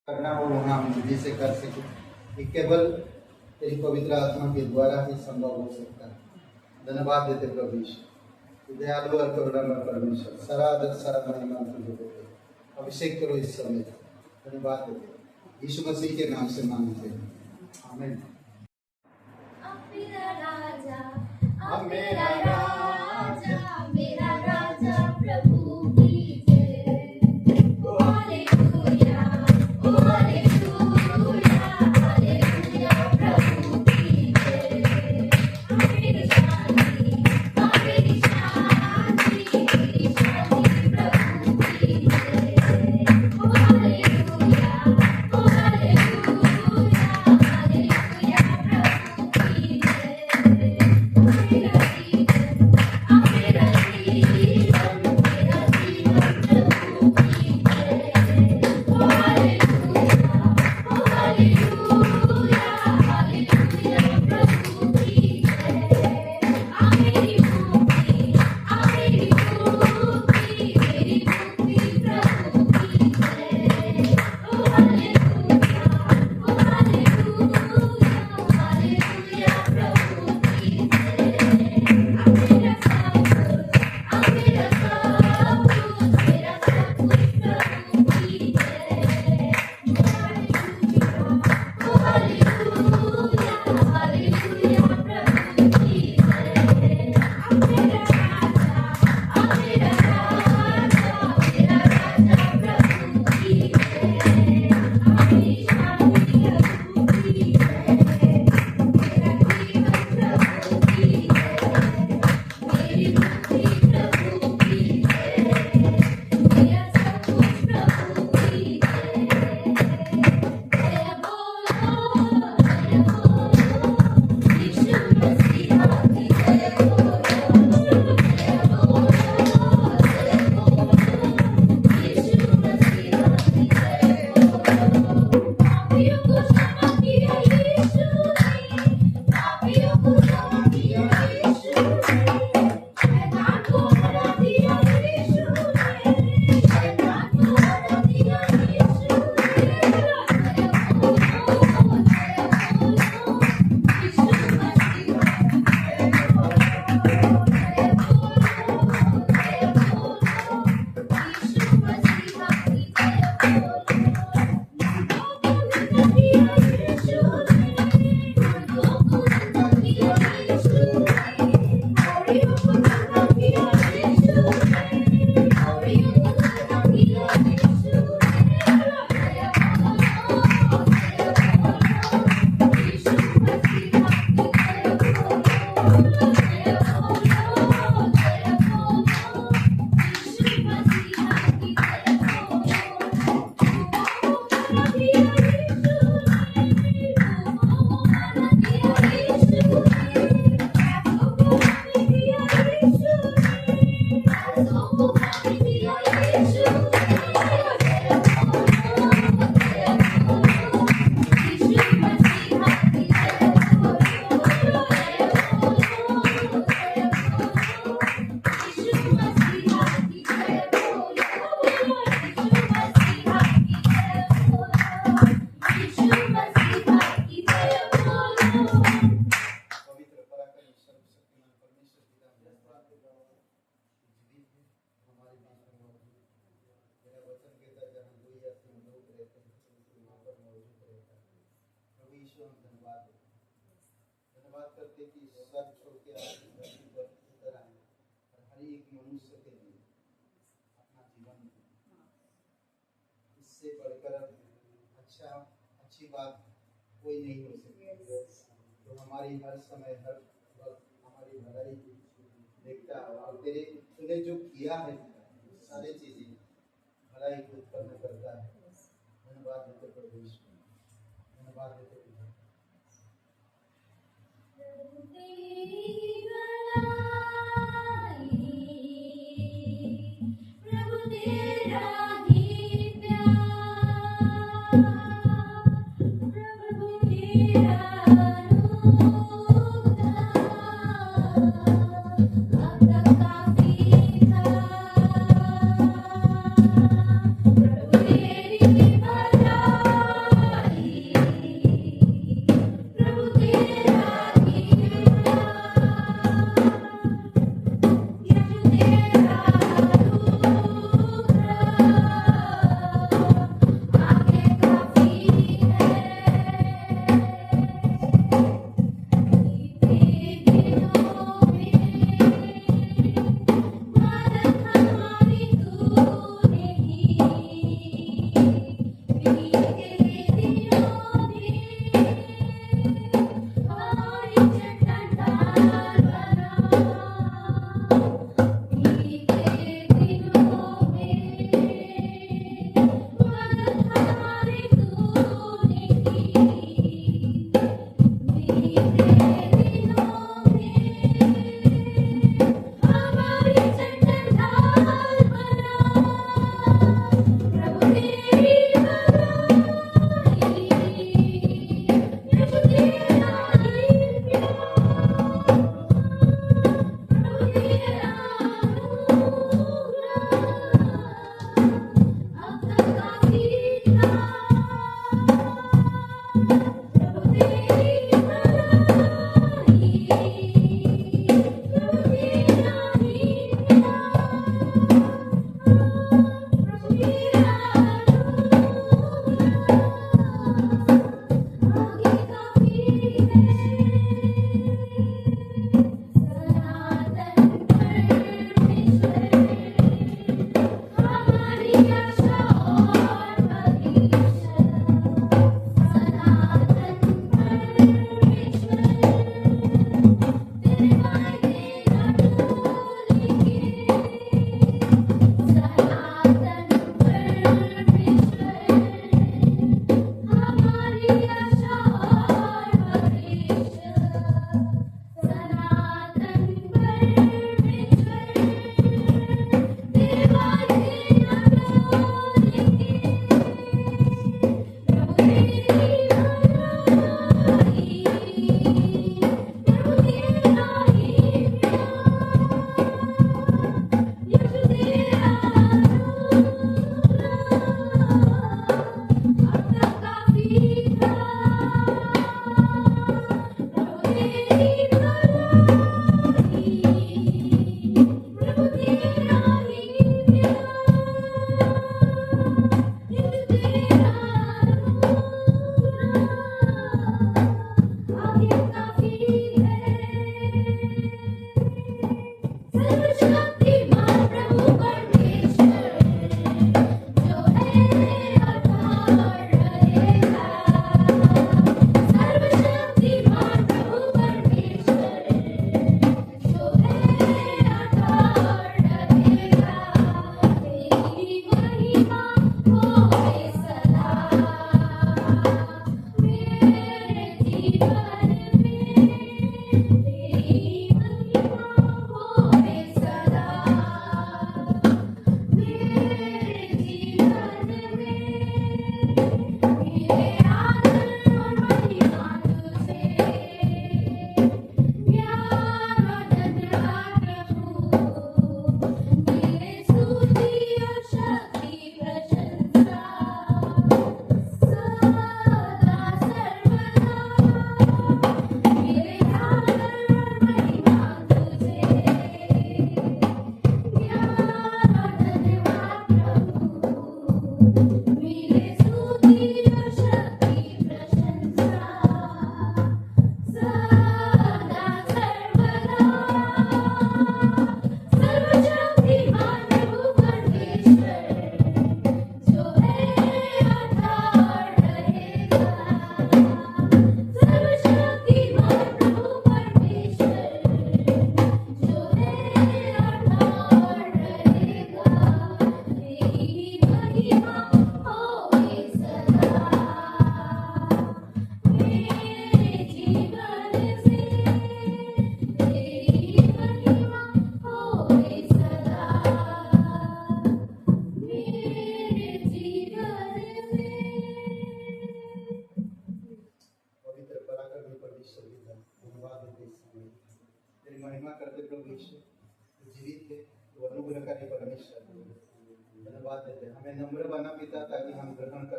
करना हो वहाँ हम विधि से कर सके। ये केवल तेरी पवित्र आत्मा के द्वारा ही संभव हो सकता है। धन्यवाद देते प्रभु यीशु, दयालु और करुणामय परमेश्वर, सारा आदर सारा महिमा तुझे देते। अभिषेक करो इस समय, धन्यवाद देते यीशु मसीह के नाम से मांगते हैं, आमीन। मेरा राजा प्रभु की जय। ओ हालेलुया, ओ हालेलुया, हालेलुया प्रभु की जय। मेरी शांति प्रभु की जय। ओ हालेलुया, ओ हालेलुया, हालेलुया प्रभु की जय। धन्यवाद करते कि स्वर्ग छोड़ के आप धरती पर उतर आए और हर एक मनुष्य के लिए अपना जीवन इससे बढ़कर अच्छी बात कोई नहीं हो सकती। तो हमारी हर समय हर वक्त हमारी भलाई देखता है और तूने जो किया है सारी चीजें भलाई को उत्पन्न करता है। धन्यवाद देते प्रभु यीशु, धन्यवाद देते प्रभु तेरा ही प्यार, प्रभु तेरा अनुग्रह अब तक काफी था। प्रभु तेरी भलाई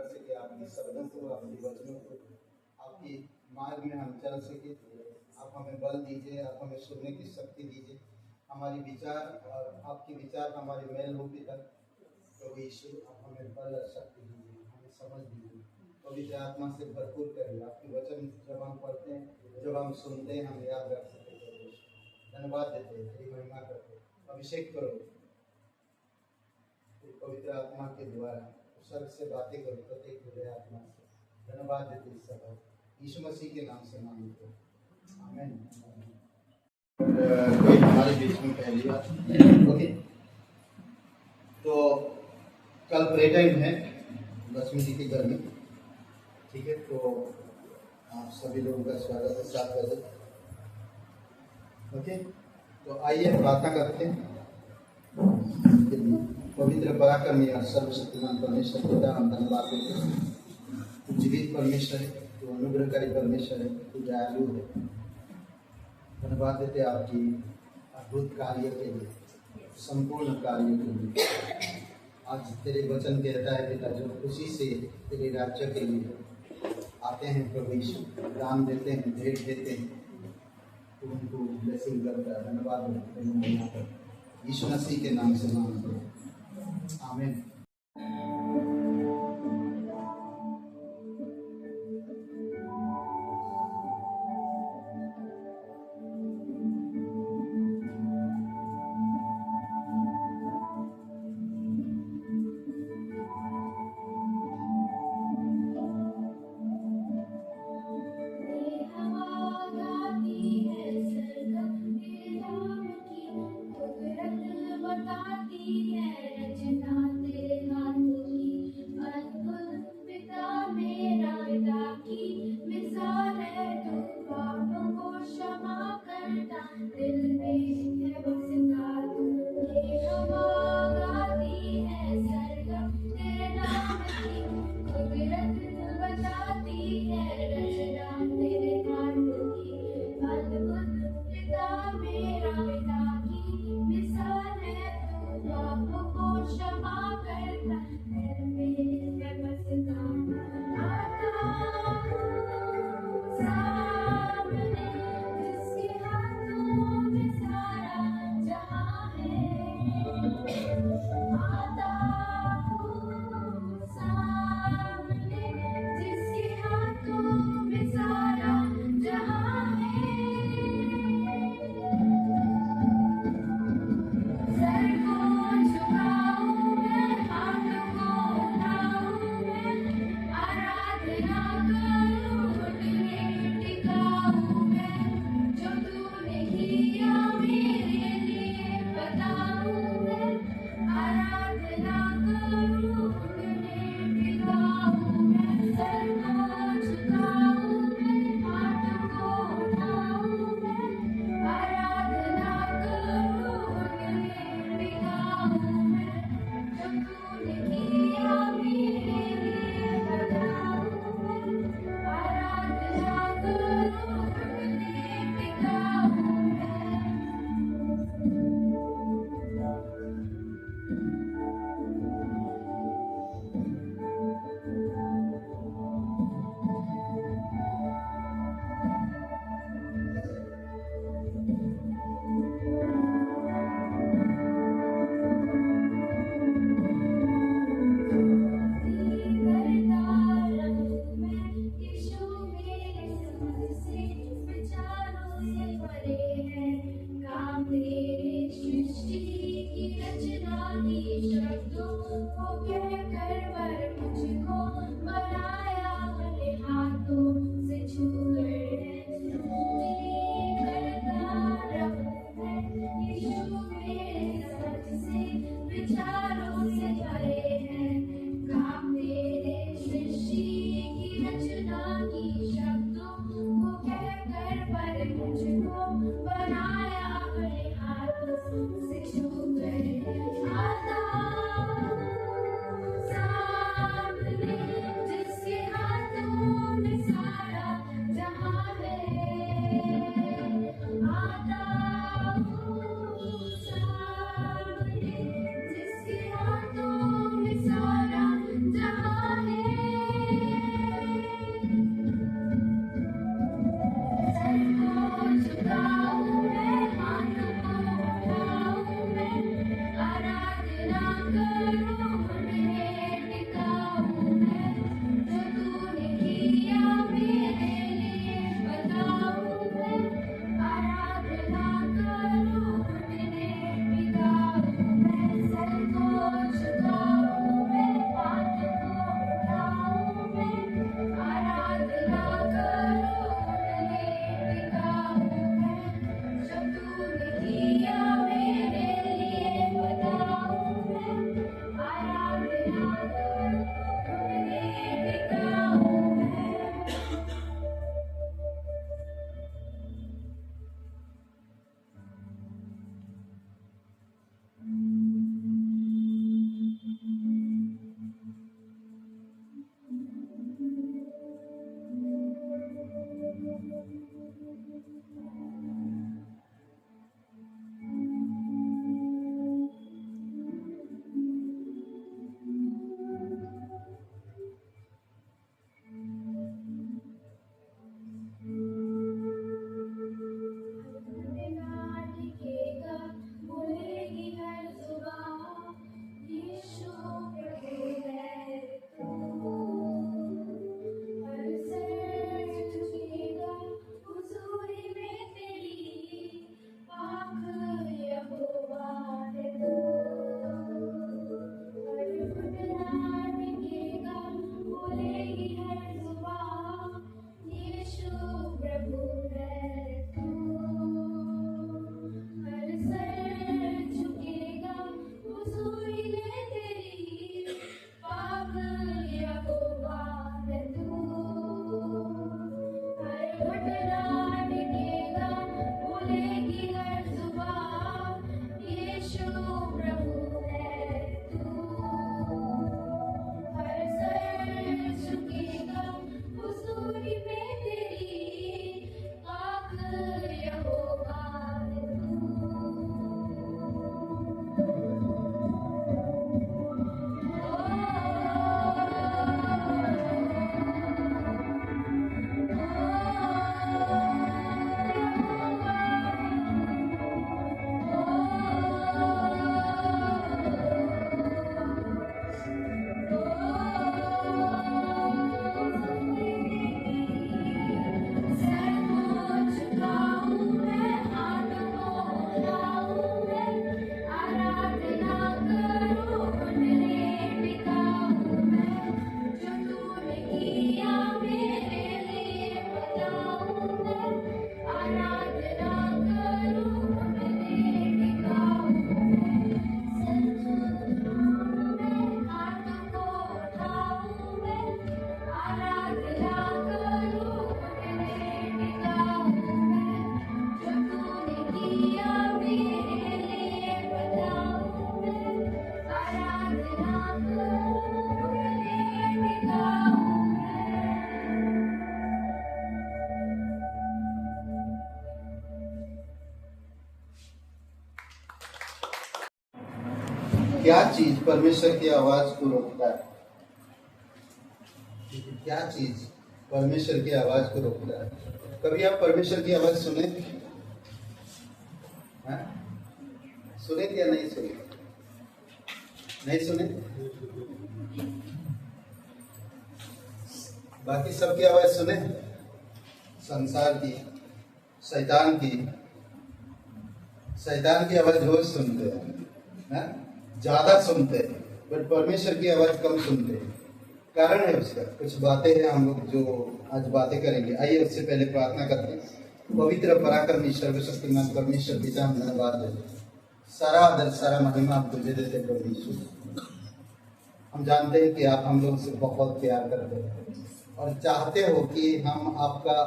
सके, आपकी शब्दों को, आपके वचनों को, आपकी मार्ग में हम चल सके। आप हमें बल दीजिए, आप हमें सुनने की शक्ति दीजिए। हमारी विचार और आपके विचार हमारे मेल हो पिता प्रभु यीशु, आप हमें बल और शक्ति दीजिए, हमें समझ दीजिए, पवित्र आत्मा से भरपूर करिए। आपके वचन जब हम पढ़ते हैं, जब हम सुनते हैं, हम याद रख सके। प्रभु यीशु, धन्यवाद देते हैं, तेरी महिमा करते हैं। अभिषेक करो पवित्र आत्मा के द्वारा, स्वर्ग से बातें करो प्रत्येक हृदय आत्मा से। धन्यवाद देते इस सब यीशु मसीह के नाम से मांगते हैं, आमीन। कोई हमारे बीच में पहली बार, ओके, तो कल प्रे टाइम है लक्ष्मी जी के घर में, ठीक है। तो आप सभी लोगों का स्वागत है 7 बजे, ओके। तो आइए प्रार्थना करते हैं। पवित्र पराक्रमी और सर्वशक्तिमान परमेश्वर पिता, हम धन्यवाद देते हैं। तू जीवित परमेश्वर है, तू अनुग्रहकारी परमेश्वर है, तू दयालु है। धन्यवाद देते आपकी अद्भुत कार्य के लिए, संपूर्ण कार्य के लिए। आज तेरे वचन कहता है पिता, जो खुशी से तेरे राज्य के लिए आते हैं प्रभु यीशु, दान देते हैं, भेंट देते हैं, तो उनको ब्लेसिंग करता है। धन्यवाद देते हैं यीशु मसीह के नाम से मांगते हैं, आमीन। बताती है रचना तेरे क्या चीज परमेश्वर की आवाज को रोकता है? क्या चीज परमेश्वर की आवाज को रोकता है? कभी आप परमेश्वर की आवाज सुने? हाँ? सुने क्या नहीं सुने? नहीं सुने? बाकी सबकी आवाज सुने? संसार की, शैतान की आवाज रोज सुनते हैं, ज्यादा सुनते हैं, बट परमेश्वर की आवाज कम सुनते हैं। कारण है उसका, कुछ बातें हैं हम लोग जो आज बातें करेंगे। आइए उससे पहले प्रार्थना करते हैं। पवित्र पराक्रमी सर्वशक्तिमान परमेश्वर पिता, हम धन्यवाद देते, सारा आदर सारा महिमा आप तुझे देते प्रभु यीशु। हम जानते हैं कि आप हम लोग से बहुत प्यार करते हैं और चाहते हो कि हम आपका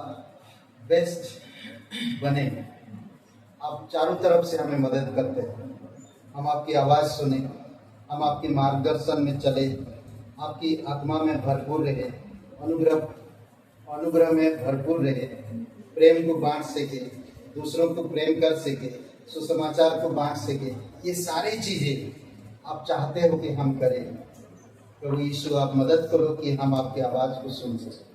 बेस्ट बने। आप चारों तरफ से हमें मदद करते हैं, हम आपकी आवाज़ सुने, हम आपके मार्गदर्शन में चले, आपकी आत्मा में भरपूर रहे, अनुग्रह में भरपूर रहे, प्रेम को बांट सके, दूसरों को प्रेम कर सके, सुसमाचार को बांट सके। ये सारी चीज़ें आप चाहते हो कि हम करें। प्रभु यीशु, आप मदद करो कि हम आपकी आवाज़ को सुन सकें।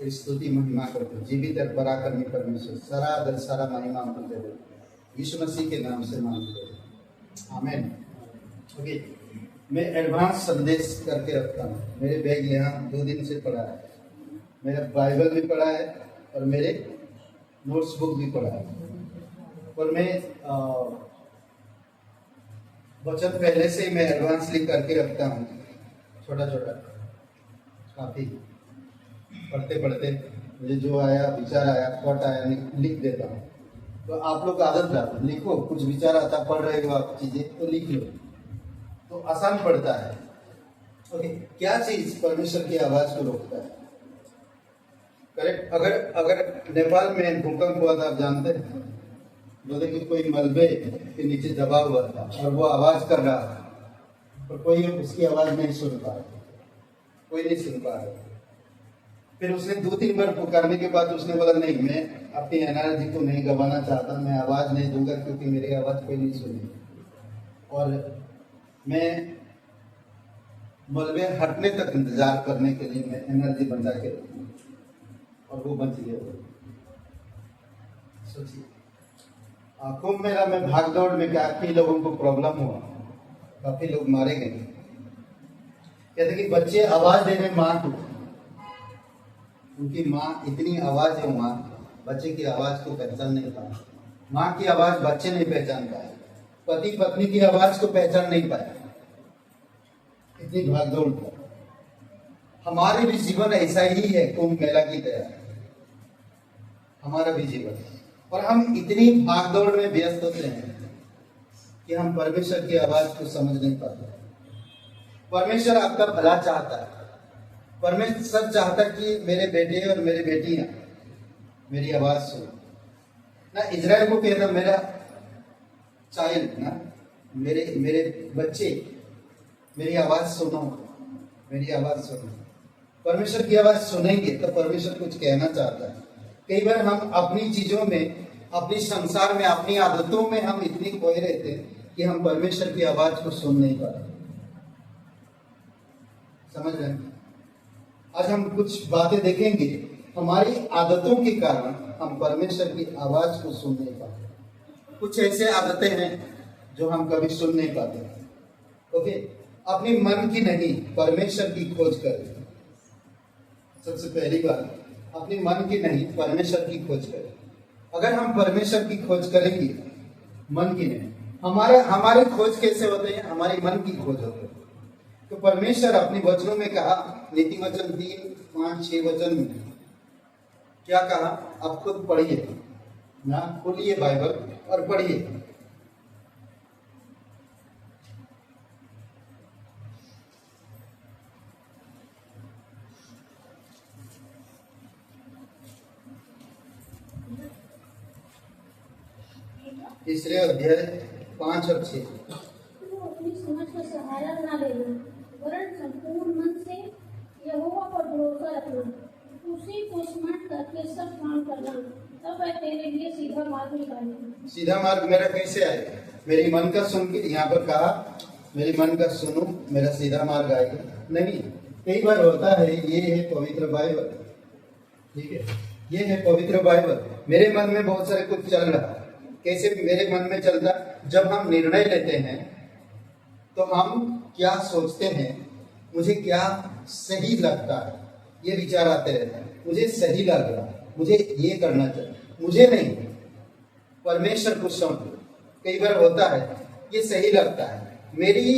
स्तुति महिमा करते, जीवित और पराक्रमी परमेश्वर, सारा आदर सारा महिमा हमको दे दो, यीशु मसीह के नाम से मांगते हैं, आमीन। ओके, मैं एडवांस संदेश करके रखता हूँ। मेरे बैग यहाँ 2 दिन से पड़ा है, मेरा बाइबल भी पड़ा है और मेरे नोट्स बुक भी पड़ा है। और मैं वचन पहले से ही मैं एडवांसली करके रखता हूँ, छोटा छोटा, काफ़ी पढ़ते पढ़ते मुझे जो आया, विचार आया, थॉट आया, लिख देता हूँ। तो आप लोग आदत डालो, लिखो, कुछ विचार आता, पढ़ रहे हो आप चीज़ें तो लिख लो, तो आसान पड़ता है। ओके, क्या चीज़ परमेश्वर की आवाज़ को रोकता है? करेक्ट। अगर नेपाल में भूकंप हुआ था, आप जानते हैं, बोले कि कोई मलबे के नीचे दबा हुआ था और वो आवाज़ कर रहा था, और कोई उसकी आवाज़ नहीं सुन पा रहा, कोई नहीं सुन पा रहा। फिर उसने 2-3 बार पुकारने के बाद उसने बोला, नहीं, मैं अपनी एनर्जी को नहीं गंवाना चाहता, मैं आवाज़ नहीं दूंगा क्योंकि मेरी आवाज़ कोई नहीं सुनेगी। और मैं मलबे हटने तक इंतजार करने के लिए मैं एनर्जी बचा के रखूँ, और वो बच गया। सोचिए, कुंभ मेला में भाग दौड़ में काफी लोगों को प्रॉब्लम हुआ, काफी लोग मारे गए। कहते कि बच्चे आवाज दे रहे माँ को, उनकी माँ इतनी आवाज है, वहाँ बच्चे की आवाज को पहचान नहीं पाया, माँ की आवाज बच्चे नहीं पहचान पाए, पति पत्नी की आवाज को पहचान नहीं पाया, इतनी भागदौड़। हमारे भी जीवन ऐसा ही है, कुंभ मेला की तरह हमारा भी जीवन, और हम इतनी भागदौड़ में व्यस्त होते हैं कि हम परमेश्वर की आवाज को समझ नहीं पाते। परमेश्वर आपका भला चाहता है, परमेश्वर चाहता कि मेरे बेटे और मेरी बेटियां मेरी आवाज सुनो ना। इजराइल को कहता, मेरा चाइल्ड ना, मेरे बच्चे मेरी आवाज सुनो, मेरी आवाज सुनो। परमेश्वर की आवाज सुनेंगे तो परमेश्वर कुछ कहना चाहता है। कई बार हम अपनी चीजों में, अपनी संसार में, अपनी आदतों में हम इतनी खोए रहते हैं कि हम परमेश्वर की आवाज को सुन नहीं पाते। समझ रहे हैं? आज हम कुछ बातें देखेंगे, हमारी आदतों के कारण हम परमेश्वर की आवाज को सुन नहीं पाते। कुछ ऐसे आदतें हैं जो हम कभी सुन नहीं पाते। ओके, अपनी मन की नहीं, परमेश्वर की खोज करें। सबसे पहली बात, अपनी मन की नहीं, परमेश्वर की खोज करें। अगर हम परमेश्वर की खोज करेंगे, मन की नहीं, हमारी खोज कैसे होते हैं? हमारी मन की खोज होती है। तो परमेश्वर अपने वचनों में कहा, नीति वचन 3, 5, 6 वचन में क्या कहा? आप खुद पढ़िए ना, खोलिए बाइबल और पढ़िए। तीसरे अध्याय 5 और 6। तू अपनी समझ का सहारा ना लेना, वरन संपूर्ण मन से यहोवा पर भरोसा रखना, उसी को स्मरण करके सब काम करना, तब अब मैं तेरे लिए सीधा मार्ग निकालूंगा। सीधा मार्ग मेरा कैसे आएगा? मेरी मन का सुन के, यहाँ पर कहा मेरी मन का सुनो मेरा सीधा मार्ग आएगा? नहीं। कई बार होता है, ये है पवित्र बाइबल, ठीक है, ये है पवित्र बाइबल। मेरे मन में बहुत सारे कुछ चल रहा है। कैसे मेरे मन में चलता? जब हम निर्णय लेते हैं तो हम क्या सोचते हैं, मुझे क्या सही लगता है, ये विचार आते रहते हैं। मुझे सही लग रहा है, मुझे ये करना चाहिए, मुझे नहीं, परमेश्वर को सौंप। कई बार होता है ये सही लगता है, मेरी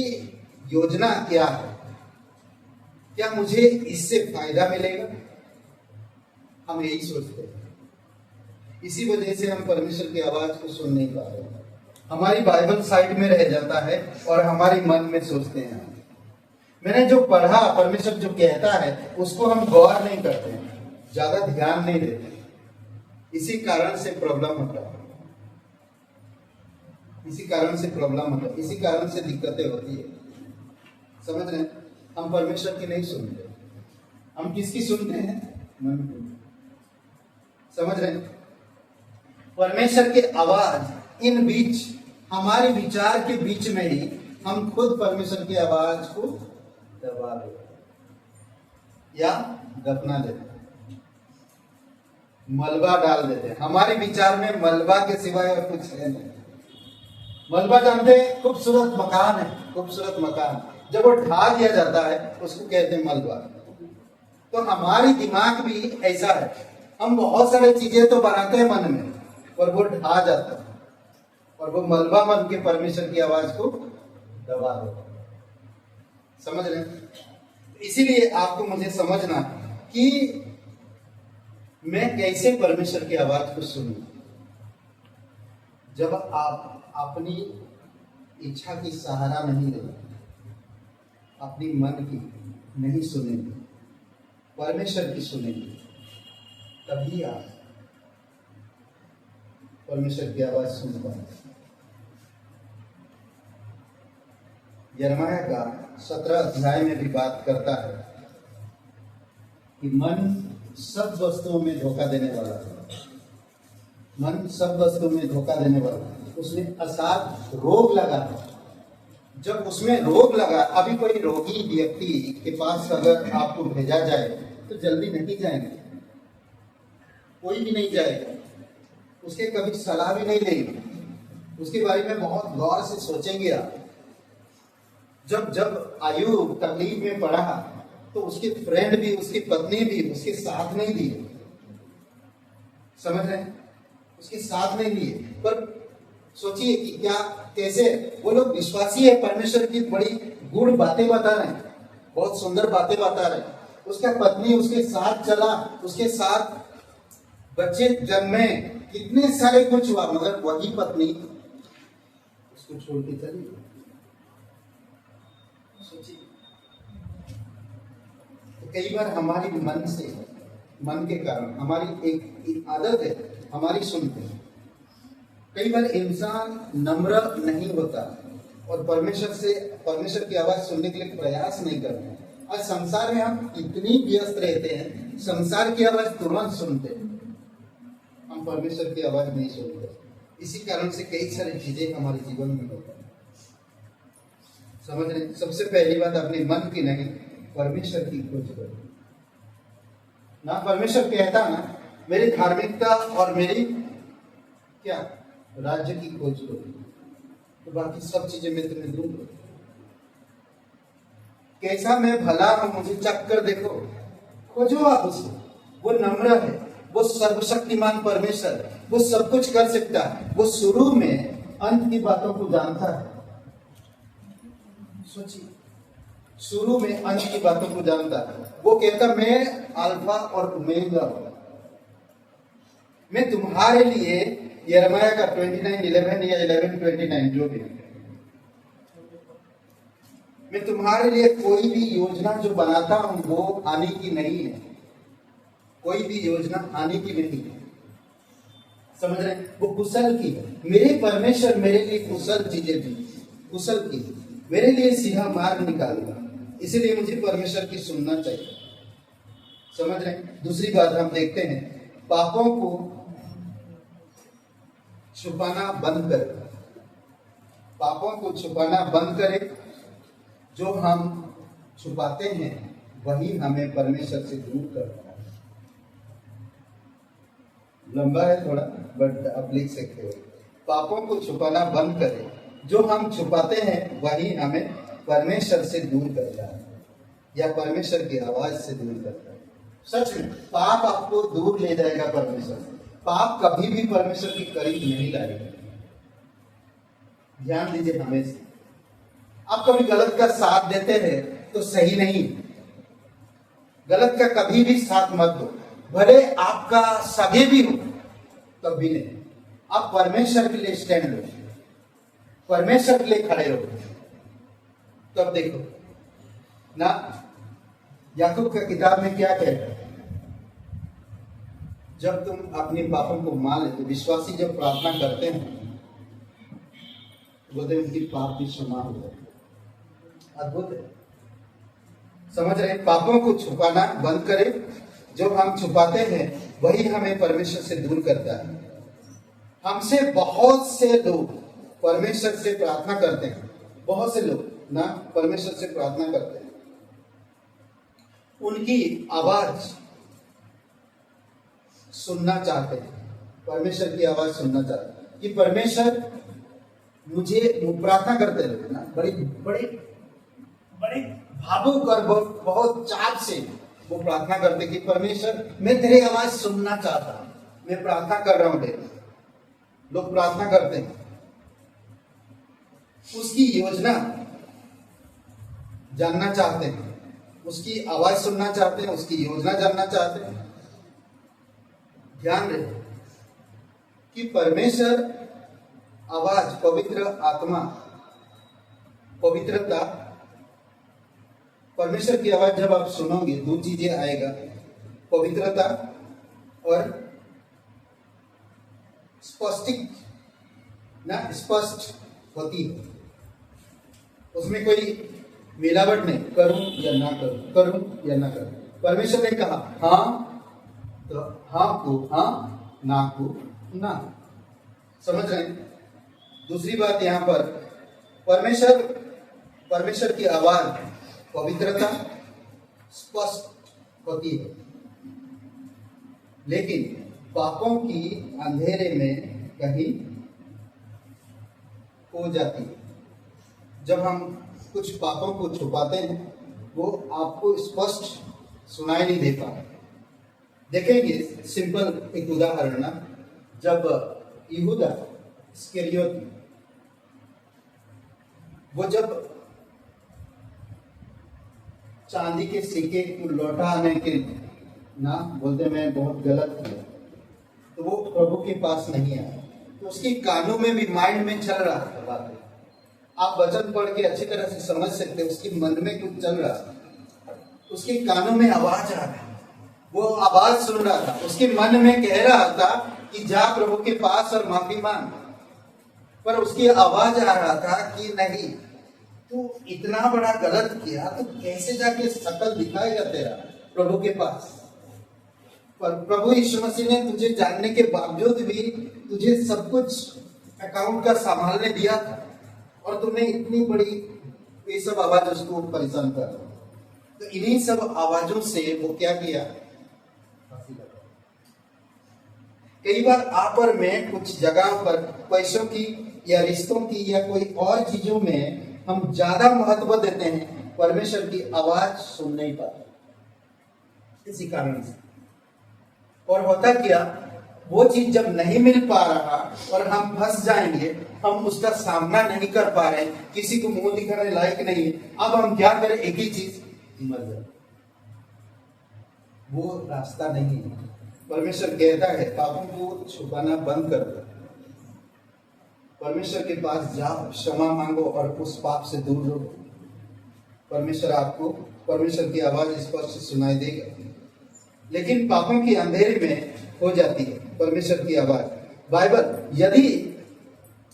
योजना क्या है, क्या मुझे इससे फायदा मिलेगा, हम यही सोचते हैं। इसी वजह से हम परमेश्वर की आवाज को सुन नहीं पा रहे। हमारी बाइबल साइड में रह जाता है और हमारी मन में सोचते हैं। मैंने जो पढ़ा, परमेश्वर जो कहता है उसको हम गौर नहीं करते हैं, ज्यादा ध्यान नहीं देते। इसी कारण से प्रॉब्लम होता है, इसी कारण से प्रॉब्लम होता है, इसी कारण से दिक्कतें होती है। समझ रहे हैं? हम परमेश्वर की नहीं सुनते, हम किसकी सुनते हैं? मन की। समझ रहे हैं? परमेश्वर की आवाज इन बीच, हमारे विचार के बीच में ही हम खुद परमेश्वर की आवाज को दबा देते या दफना देते, मलबा डाल देते। हमारे विचार में मलबा के सिवाय और कुछ है नहीं। मलबा जानते हैं? खूबसूरत मकान है, खूबसूरत मकान, जब वो ढा दिया जाता है उसको कहते हैं मलबा। तो हमारी दिमाग भी ऐसा है, हम बहुत सारी चीजें तो बनाते हैं मन में और वो ढा जाता है और वो मलबा मन के परमेश्वर की आवाज को दबा देता है। समझ रहे हैं? इसीलिए आपको मुझे समझना कि मैं कैसे परमेश्वर की आवाज को सुनूं। जब आप अपनी इच्छा की सहारा नहीं लेंगे, अपनी मन की नहीं सुनेंगे, परमेश्वर की सुनेंगे, तभी आप परमेश्वर की आवाज सुन पाएंगे। यिर्मयाह का 17 अध्याय में भी बात करता है कि मन सब वस्तुओं में धोखा देने वाला है। मन सब वस्तुओं में धोखा देने वाला है। उसमें असाध रोग लगा है। जब उसमें रोग लगा, अभी कोई रोगी व्यक्ति के पास अगर आपको भेजा जाए तो जल्दी नहीं जाएंगे, कोई भी नहीं जाएगा, उसके कभी सलाह भी नहीं लेंगे, उसके बारे में बहुत गौर से सोचेंगे आप। जब आयुब तकलीफ में पड़ा तो उसके फ्रेंड भी, उसकी पत्नी भी उसके साथ नहीं दिए। समझ रहे हैं? उसके साथ नहीं दिए। पर सोचिए कि क्या, कैसे वो लोग विश्वासी है, परमेश्वर की बड़ी गुड़ बातें बता रहे हैं, बहुत सुंदर बातें बता रहे हैं। उसका पत्नी उसके साथ चला, उसके साथ बच्चे जन्मे, कितने सारे कुछ हुआ, मगर वही पत्नी उसको छोड़ के चली गई। सोचिए। तो कई बार हमारी मन से, मन के कारण हमारी एक आदत है, हमारी सुनते हैं। कई बार इंसान नम्र नहीं होता और परमेश्वर की आवाज सुनने के लिए प्रयास नहीं करते। आज संसार में हम इतनी व्यस्त रहते हैं, संसार की आवाज तुरंत सुनते हैं, हम परमेश्वर की आवाज नहीं सुनते। इसी कारण से कई सारी चीजें हमारे जीवन में होती हैं। समझ रहे? सबसे पहली बात, अपने मन की नहीं, परमेश्वर की खोज करो ना। परमेश्वर कहता ना, मेरी धार्मिकता और मेरी क्या राज्य की खोज करो, तो बाकी सब चीजें मैं तुम्हें दूंगा। कैसा मैं भला हूं, मुझे चख कर देखो, खोजो आप उसको। वो नम्र है, वो सर्वशक्तिमान परमेश्वर है, वो सब कुछ कर सकता है, वो शुरू में अंत की बातों को जानता है। सोचिए, शुरू में अंत की बातों को जानता है। वो कहता, मैं अल्फा और ओमेगा हूं, मैं तुम्हारे लिए, यिर्मयाह का 29:11 या 11:29 जो भी, मैं तुम्हारे लिए कोई भी योजना जो बनाता हूं वो हानि की नहीं है, कोई भी योजना हानि की नहीं है। समझ रहे? वो कुशल की है। मेरे परमेश्वर मेरे लिए कुशल चीजें दी, कुशल की, मेरे लिए सीधा मार्ग निकालूंगा। इसीलिए मुझे परमेश्वर की सुनना चाहिए। समझ रहे? दूसरी बात हम देखते हैं, पापों को छुपाना बंद करें, पापों को छुपाना बंद करें। जो हम छुपाते हैं वही हमें परमेश्वर से दूर करता है। लंबा है थोड़ा, बट आप लिख सकते हो। पापों को छुपाना बंद करें, जो हम छुपाते हैं वही हमें परमेश्वर से दूर करता है, या परमेश्वर की आवाज से दूर करता है। सच में पाप आपको दूर ले जाएगा परमेश्वर से। पाप कभी भी परमेश्वर के करीब नहीं लाएगा। ध्यान दीजिए हमेशा। आप कभी गलत का साथ देते हैं तो सही नहीं, गलत का कभी भी साथ मत दो, भले आपका सगे भी हो तब भी नहीं। आप परमेश्वर के लिए स्टैंड लो, परमेश्वर के लिए खड़े रहो, तब देखो ना। याकूब का किताब में क्या कहता है, जब तुम अपने पापों को मान लेते, विश्वासी जब प्रार्थना करते हैं बोलते उनकी पाप भी क्षमा हो जाए। अद्भुत है। समझ रहे? पापों को छुपाना बंद करें, जो हम छुपाते हैं वही हमें परमेश्वर से दूर करता है। हमसे बहुत से लोग परमेश्वर से प्रार्थना करते हैं, बहुत से लोग ना परमेश्वर से प्रार्थना करते हैं, उनकी आवाज सुनना चाहते हैं, परमेश्वर की आवाज सुनना चाहते हैं कि परमेश्वर मुझे प्रार्थना करते रहते ना, बड़ी बड़ी बड़ी भावुक और बहुत चाव से वो प्रार्थना करते कि परमेश्वर मैं तेरी आवाज सुनना चाहता हूं, मैं प्रार्थना कर रहा हूं। लोग प्रार्थना करते हैं, उसकी योजना जानना चाहते हैं, उसकी आवाज सुनना चाहते हैं, उसकी योजना जानना चाहते हैं। ध्यान रहे कि परमेश्वर आवाज, पवित्र आत्मा, पवित्रता, परमेश्वर की आवाज जब आप सुनोगे दो चीजें आएगा, पवित्रता और स्पष्ट होती है। उसमें कोई मिलावट नहीं, करूं या ना करूं, करूं या ना करूं। परमेश्वर ने कहा हाँ तो हाँ को हाँ, ना को ना। समझ रहे हैं? दूसरी बात यहां पर परमेश्वर की आवाज, पवित्रता, स्पष्ट होती है, लेकिन पापों की अंधेरे में कहीं खो जाती है। जब हम कुछ पापों को छुपाते हैं वो आपको स्पष्ट सुनाई नहीं देता। देखेंगे सिंपल एक उदाहरण ना, जब यहूदा इस्करियोती वो जब चांदी के सिक्के को लौटाने के ना बोलते मैं बहुत गलत किया, तो वो प्रभु के पास नहीं आया, तो उसके कानों में भी, माइंड में चल रहा था बात। आप वचन पढ़ के अच्छी तरह से समझ सकते हैं, उसके मन में कुछ चल रहा था, उसके कानों में आवाज आ रही, वो आवाज सुन रहा था, उसके मन में कह रहा था कि जा प्रभु के पास और माफी मांग, पर उसकी आवाज आ रहा था कि नहीं, तू इतना बड़ा गलत किया तो कैसे जाके शकल दिखाएगा तेरा प्रभु के पास। पर प्रभु यीशु मसीह ने तुझे जानने के बावजूद भी तुझे सब कुछ अकाउंट का संभालने दिया था, और तुमने इतनी बड़ी ये सब आवाज उसको परेशान कर। तो इन्हीं सब आवाजों से वो क्या किया, कई बार आप और मैं कुछ जगह पर पैसों की या रिश्तों की या कोई और चीजों में हम ज्यादा महत्व देते हैं, परमेश्वर की आवाज सुन नहीं पाते इसी कारण से। और होता क्या, वो चीज जब नहीं मिल पा रहा और हम फंस जाएंगे, हम उसका सामना नहीं कर पा रहे, किसी को मुंह दिखाने लायक नहीं है, अब हम क्या करें, एक ही चीज, मर जाए। वो रास्ता नहीं है। परमेश्वर कहता है पापों को छुपाना बंद कर दो, परमेश्वर के पास जाओ, क्षमा मांगो और उस पाप से दूर रहो। परमेश्वर आपको, परमेश्वर की आवाज स्पष्ट सुनाई देगा, लेकिन पापों की अंधेरे में हो जाती है परमेश्वर की आवाज। बाइबल, यदि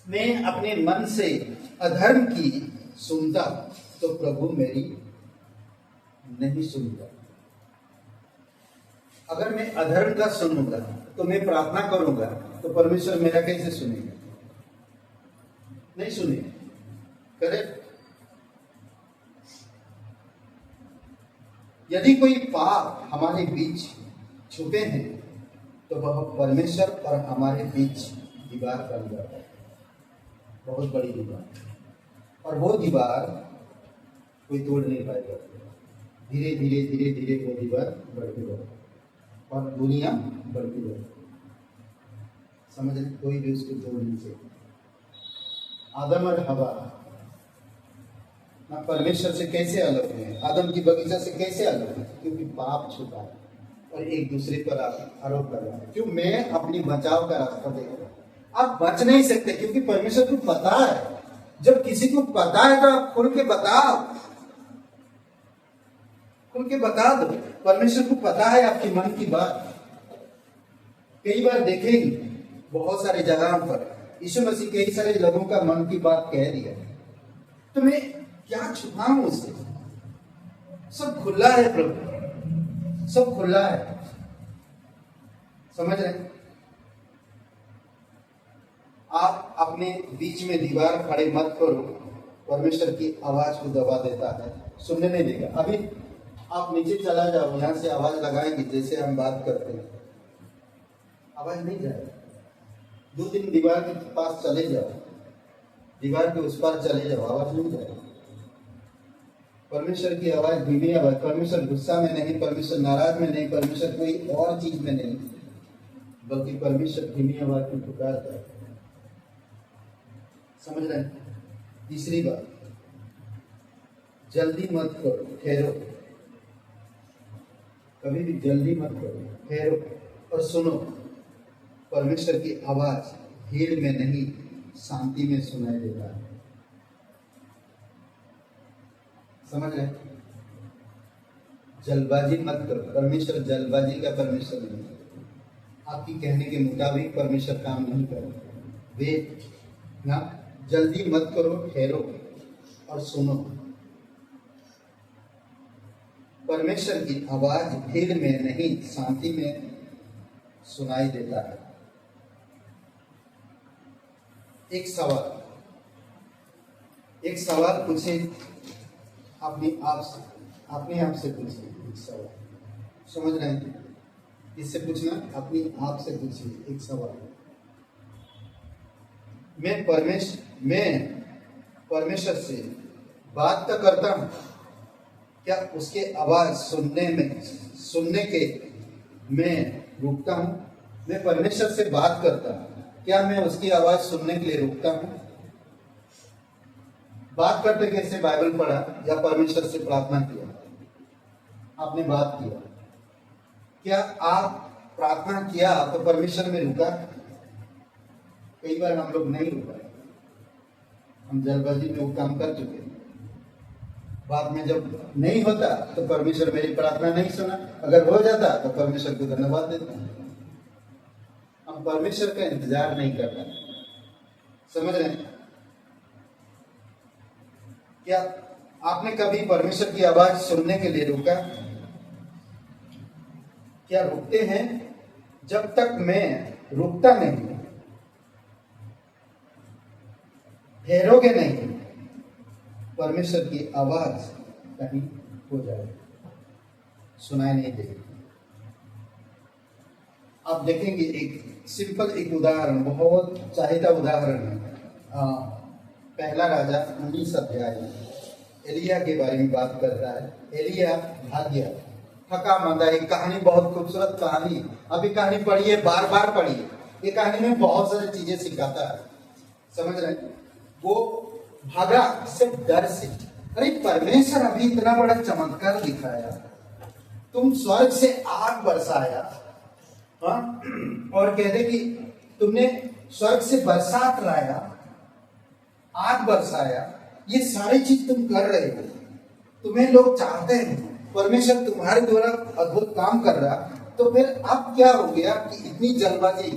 मैं अपने मन से अधर्म की सुनता तो प्रभु मेरी नहीं सुनता। अगर मैं अधर्म का सुनूंगा तो मैं प्रार्थना करूंगा तो परमेश्वर मेरा कैसे सुनेगा? नहीं सुनेगा। करेक्ट। यदि कोई पाप हमारे बीच छुपे हैं तो वह परमेश्वर और हमारे बीच दीवार बन जाता है, बहुत बड़ी दीवार, और वो दीवार कोई तोड़ नहीं पाएगा। धीरे धीरे धीरे धीरे वो दीवार बढ़ती रहे और दुनिया बढ़ती रहे। समझ रहे? कोई भी उसको तोड़ नहीं सकता। आदम और हवा ना परमेश्वर से कैसे अलग हुए? आदम की बगीचा से कैसे अलग हुए? क्योंकि पाप छुपा है और एक दूसरे पर आरोप कर रहा है। क्यों? मैं अपनी बचाव का रास्ता देख रहा हूं। आप बच नहीं सकते क्योंकि परमेश्वर को पता है। जब किसी को पता है तो आप खुल के बताओ, खुल के बता दो। परमेश्वर को पता है आपकी मन की बात। कई बार देखेंगे बहुत सारे जगहों पर यीशु मसीह कई सारे लोगों का मन की बात कह दिया, तो मैं क्या छुपाऊं उससे? सब खुला है प्रभु, सब खुला है। समझ रहे? आप अपने बीच में दीवार खड़े मत करो। परमेश्वर की आवाज को दबा देता है, सुनने नहीं देगा। अभी आप नीचे चला जाओ, यहां से आवाज लगाएंगे जैसे हम बात करते हैं, आवाज नहीं जाएगी। 2-3 दीवार के पास चले जाओ, दीवार के उस पार चले जाओ, आवाज नहीं जाएगी। परमेश्वर की आवाज धीमी आवाज। परमेश्वर गुस्सा में नहीं, परमेश्वर नाराज में नहीं, परमेश्वर कोई और चीज में नहीं, बल्कि परमेश्वर धीमी आवाज में पुकारता है। समझ रहे हैं? तीसरी बात, जल्दी मत करो, ठहरो। कभी भी जल्दी मत करो, ठहरो और सुनो। परमेश्वर की आवाज भीड़ में नहीं, शांति में सुनाई देता है। समझ रहे? जल्दबाजी मत करो। परमेश्वर जल्दबाजी का परमेश्वर नहीं है। आपकी कहने के मुताबिक परमेश्वर काम नहीं करेगा। वे ना, जल्दी मत करो, ठहरो और सुनो। परमेश्वर की आवाज भीड़ में नहीं, शांति में सुनाई देता है। एक सवाल पूछे अपने आप से पूछिए। एक सवाल, समझ रहे हैं? इससे पूछना, अपने आप से पूछिए एक सवाल। मैं परमेश्वर से बात तो करता हूं, क्या उसके आवाज सुनने के मैं रुकता हूं? मैं परमेश्वर से बात करता हूं, क्या मैं उसकी आवाज सुनने के लिए रुकता हूं? बात करते कैसे? बाइबल पढ़ा या परमेश्वर से प्रार्थना किया, आपने बात किया। क्या आप प्रार्थना किया तो परमेश्वर में रुका? कई बार हम लोग नहीं रुका, हम जल्दबाजी में वो काम कर चुके। बाद में जब नहीं होता तो परमेश्वर मेरी प्रार्थना नहीं सुना, अगर हो जाता तो परमेश्वर को धन्यवाद देता। हम परमेश्वर का इंतजार नहीं करता। समझ रहे हैं? क्या आपने कभी परमेश्वर की आवाज सुनने के लिए रुका? क्या रुकते हैं? जब तक मैं रुकता नहीं, ठहरोगे नहीं, परमेश्वर की आवाज कहीं हो जाएगी, सुनाई नहीं देगी। आप देखेंगे एक सिंपल एक उदाहरण, बहुत चाहता उदाहरण है। पहला राजा 19 अध्याय एलिया के बारे में बात करता है। एलिया भाग गया, थका मांदा। एक कहानी, बहुत खूबसूरत कहानी, अभी कहानी पढ़िए, बार बार पढ़िए। ये कहानी में बहुत सारी चीजें सिखाता है। समझ रहे हैं? वो भागा सिर्फ डर से। अरे परमेश्वर अभी इतना बड़ा चमत्कार दिखाया, तुम स्वर्ग से आग बरसाया, हाँ? और कहते कि तुमने स्वर्ग से बरसात लाया, आग बरसाया, ये सारी चीज तुम कर रहे हो, तुम्हें लोग चाहते हैं, परमेश्वर तुम्हारे द्वारा अद्भुत काम कर रहा, तो फिर अब क्या हो गया कि इतनी जल्दबाजी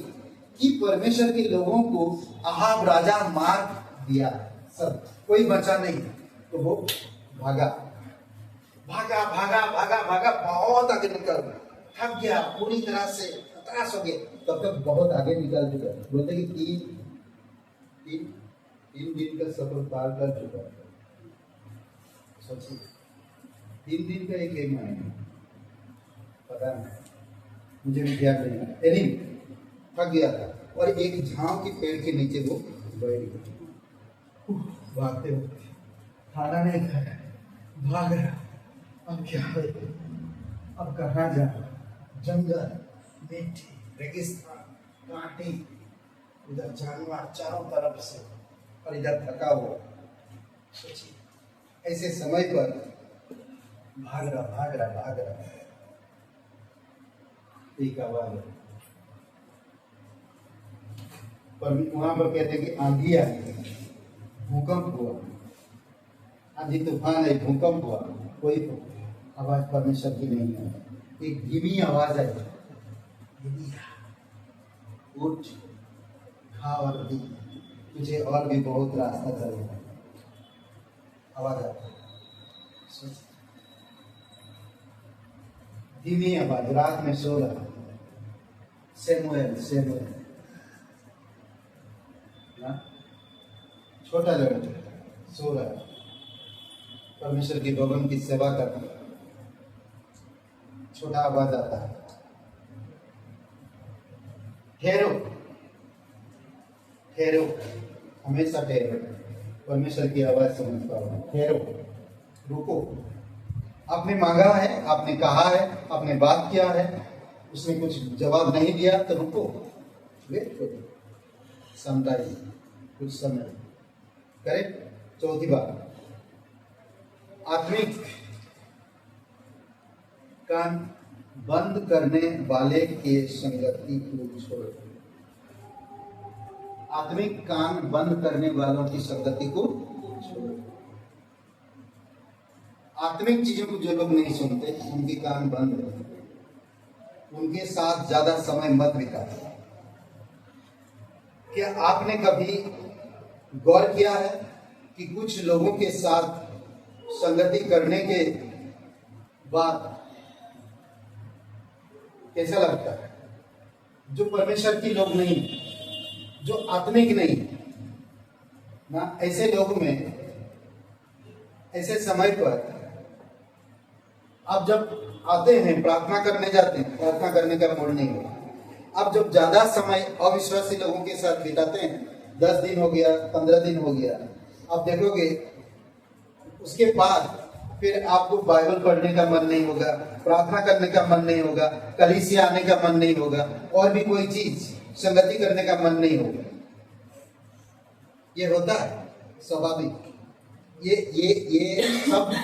कि परमेश्वर के लोगों को अहाब राजा मार दिया, सब कोई बचा नहीं। तो वो भागा भागा भागा भागा भागा, बहुत आगे निकल गया, थक गया, पूरी तरह से हताश हो गया, तब तक बहुत आगे निकल चुका है। बोलते कि तीन तीन दिन का सफर पार कर चुका है। सोचिए, 3 दिन का एक महीना, पता नहीं, मुझे भी ध्यान नहीं है, लेकिन थक गया था और एक झांव के पेड़ के नीचे वो बैठ गया। भागते भागते, खाना नहीं खाया, भाग रहा, अब क्या है, अब कहाँ जाना, जंगल, मिट्टी, रेगिस्तान, कांटे, उधर जानवर चारों तरफ से और इधर थका हुआ। सोचिए, ऐसे समय पर भाग रहा एक आवाज है, पर वहां पर कहते हैं कि आंधी आई, भूकंप हुआ, आंधी तूफान है, भूकंप हुआ, कोई आवाज परमेश्वर की नहीं है। एक धीमी आवाज आई, उठ, खा और पी, तुझे और भी बहुत रास्ता चलेगा। आवाज आती, धीमी आवाज, रात में सो रहा, सेमुएल छोटा लड़का सो रहा, परमेश्वर की भवन की सेवा कर रहा, छोटा आवाज आता है, ठहरो, हमेशा ठहरो, परमेश्वर की आवाज समझ पाओ, ठहरो, रुको, आपने मांगा है, आपने कहा है, आपने बात किया है, उसने कुछ जवाब नहीं दिया तो रुको, वेट करो, समटाइम, कुछ समय करे। चौथी बात, आत्मिक कान बंद करने वाले के संगति को छोड़ो। आत्मिक कान बंद करने वालों की संगति को छोड़ो। आत्मिक चीजों को जो लोग नहीं सुनते, उनके कान बंद है, उनके साथ ज्यादा समय मत बिताओ। क्या आपने कभी गौर किया है कि कुछ लोगों के साथ संगति करने के बाद कैसा लगता है? जो परमेश्वर की लोग नहीं, जो आत्मिक नहीं ना, ऐसे लोगों में, ऐसे समय पर आप जब आते हैं, प्रार्थना करने जाते हैं, प्रार्थना करने का मूड नहीं होगा। आप जब ज्यादा समय अविश्वासी लोगों के साथ बिताते हैं, 10 दिन हो गया, 15 दिन हो गया, आप देखोगे उसके बाद फिर आपको बाइबल पढ़ने का मन नहीं होगा, प्रार्थना करने का मन नहीं होगा, कलीसिया आने का मन नहीं होगा, और भी कोई चीज संगति करने का मन नहीं होगा। ये होता है स्वाभाविक, ये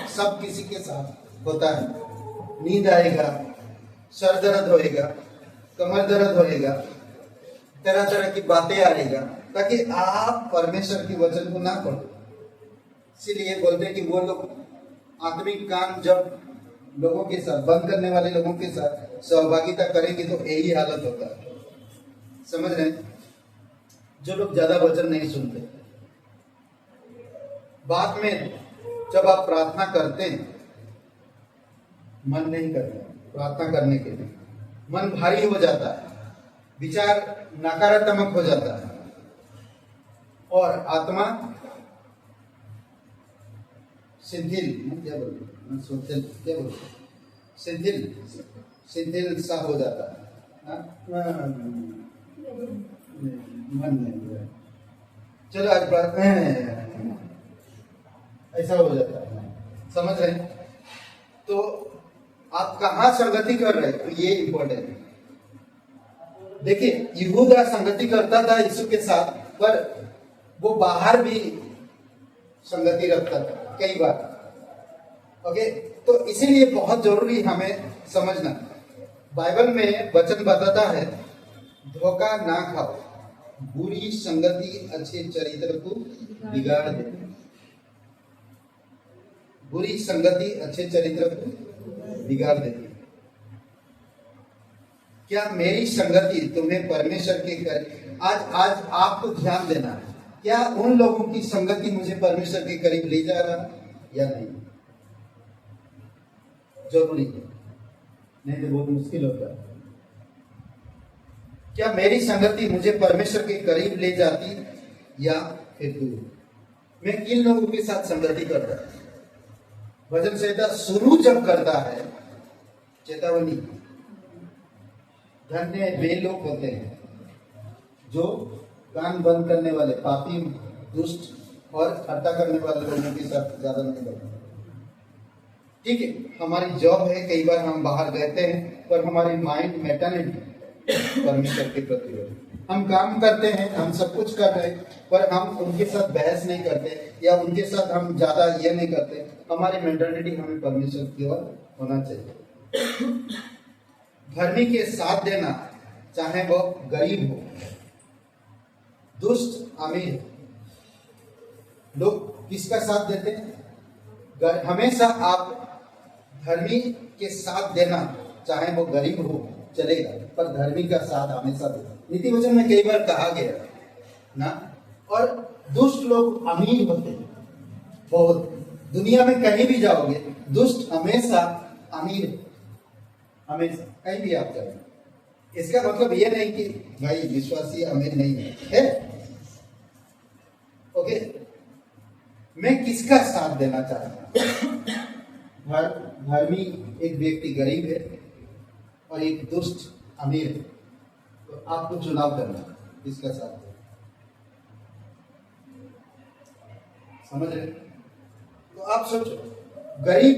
सब किसी के साथ होता है। नींद आएगा, सर दर्द होएगा, कमर दर्द होएगा, तरह तरह की बातें आएगा, ताकि आप परमेश्वर की वचन को ना पढ़ो। इसीलिए बोलते हैं कि वो लोग आत्मिक काम जब लोगों के साथ, बंद करने वाले लोगों के साथ सहभागिता करेंगे तो यही हालत होता है। समझ रहे हैं? जो लोग ज्यादा वचन नहीं सुनते, बाद में जब आप प्रार्थना करते हैं, मन नहीं करता प्रार्थना करने के लिए, मन भारी हो जाता है, विचार नकारात्मक हो जाता है और आत्मा शिथिल, क्या बोलते, शिथिल सा हो जाता है, मन नहीं। चलो आज प्रार्थना ऐसा हो जाता है, समझ रहे हैं? तो आप कहाँ संगति कर रहे हैं, तो ये इंपॉर्टेंट है। देखिए, यहूदा संगति करता था यीशु के साथ, पर वो बाहर भी संगति रखता था कई बार। ओके, तो इसीलिए बहुत जरूरी हमें समझना, बाइबल में वचन बताता है, धोखा ना खाओ, बुरी संगति अच्छे चरित्र को बिगाड़ दे। बुरी संगति अच्छे चरित्र को बिगाड़ देती। क्या मेरी संगति तुम्हें परमेश्वर के करीब, आज आपको ध्यान देना है, क्या उन लोगों की संगति मुझे परमेश्वर के करीब ले जा रहा है या नहीं? जरूरी है। नहीं तो बहुत मुश्किल होता है। क्या मेरी संगति मुझे परमेश्वर के करीब ले जाती या फिर दूर? मैं किन लोगों के साथ संगति करता? भजन संहिता शुरू जब करता है, चेतावनी, धन्य वे लोग होते हैं जो कान बंद करने वाले, पापी, दुष्ट और हत्या करने वाले लोगों के साथ ज्यादा नहीं करते। ठीक है, हमारी जॉब है, कई बार हम बाहर रहते हैं, पर हमारी माइंड मेंटालिटी परमेश्वर के प्रति है। हम काम करते हैं, हम सब कुछ कर रहे हैं, पर हम उनके साथ बहस नहीं करते या उनके साथ हम ज्यादा ये नहीं करते। हमारी मेंटालिटी हमें परमेश्वर की ओर होना चाहिए। धर्मी के साथ देना, चाहे वो गरीब हो, दुष्ट, अमीर, लोग किसका साथ देते हैं? हमेशा आप धर्मी के साथ देना, चाहे वो गरीब हो चलेगा, पर धर्मी का साथ हमेशा दे। नीति वचन में कई बार कहा गया ना। और दुष्ट लोग अमीर होते हैं बहुत। दुनिया में कहीं भी जाओगे, दुष्ट हमेशा अमीर, हमेशा कहीं भी आप जाओगे। इसका मतलब ये नहीं कि भाई विश्वासी अमीर नहीं है, ओके। मैं किसका साथ देना चाहता हूं? धर्मी एक व्यक्ति गरीब है और एक दुष्ट अमीर है, तो आपको चुनाव करना किसका साथ देना। समझ रहे? तो आप सोचो, गरीब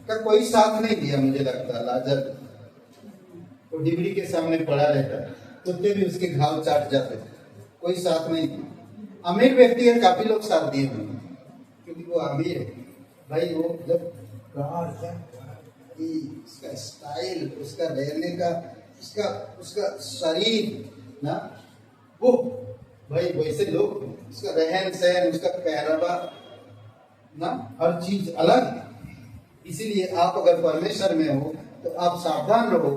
का कोई साथ नहीं दिया, मुझे लगता लाजर तो डिबरी के सामने पड़ा रहता, कुत्ते भी उसके घाव चाट जाते, कोई साथ नहीं दिया। अमीर व्यक्ति है, काफी लोग साथ दिए होंगे क्योंकि वो अमीर है। भाई वो जब उसका स्टाइल, उसका रहने का, उसका शरीर ना, वो भाई वैसे लोग, उसका रहन सहन, उसका पहनावा ना, हर चीज अलग। इसीलिए आप अगर परमेश्वर में हो तो आप सावधान रहो,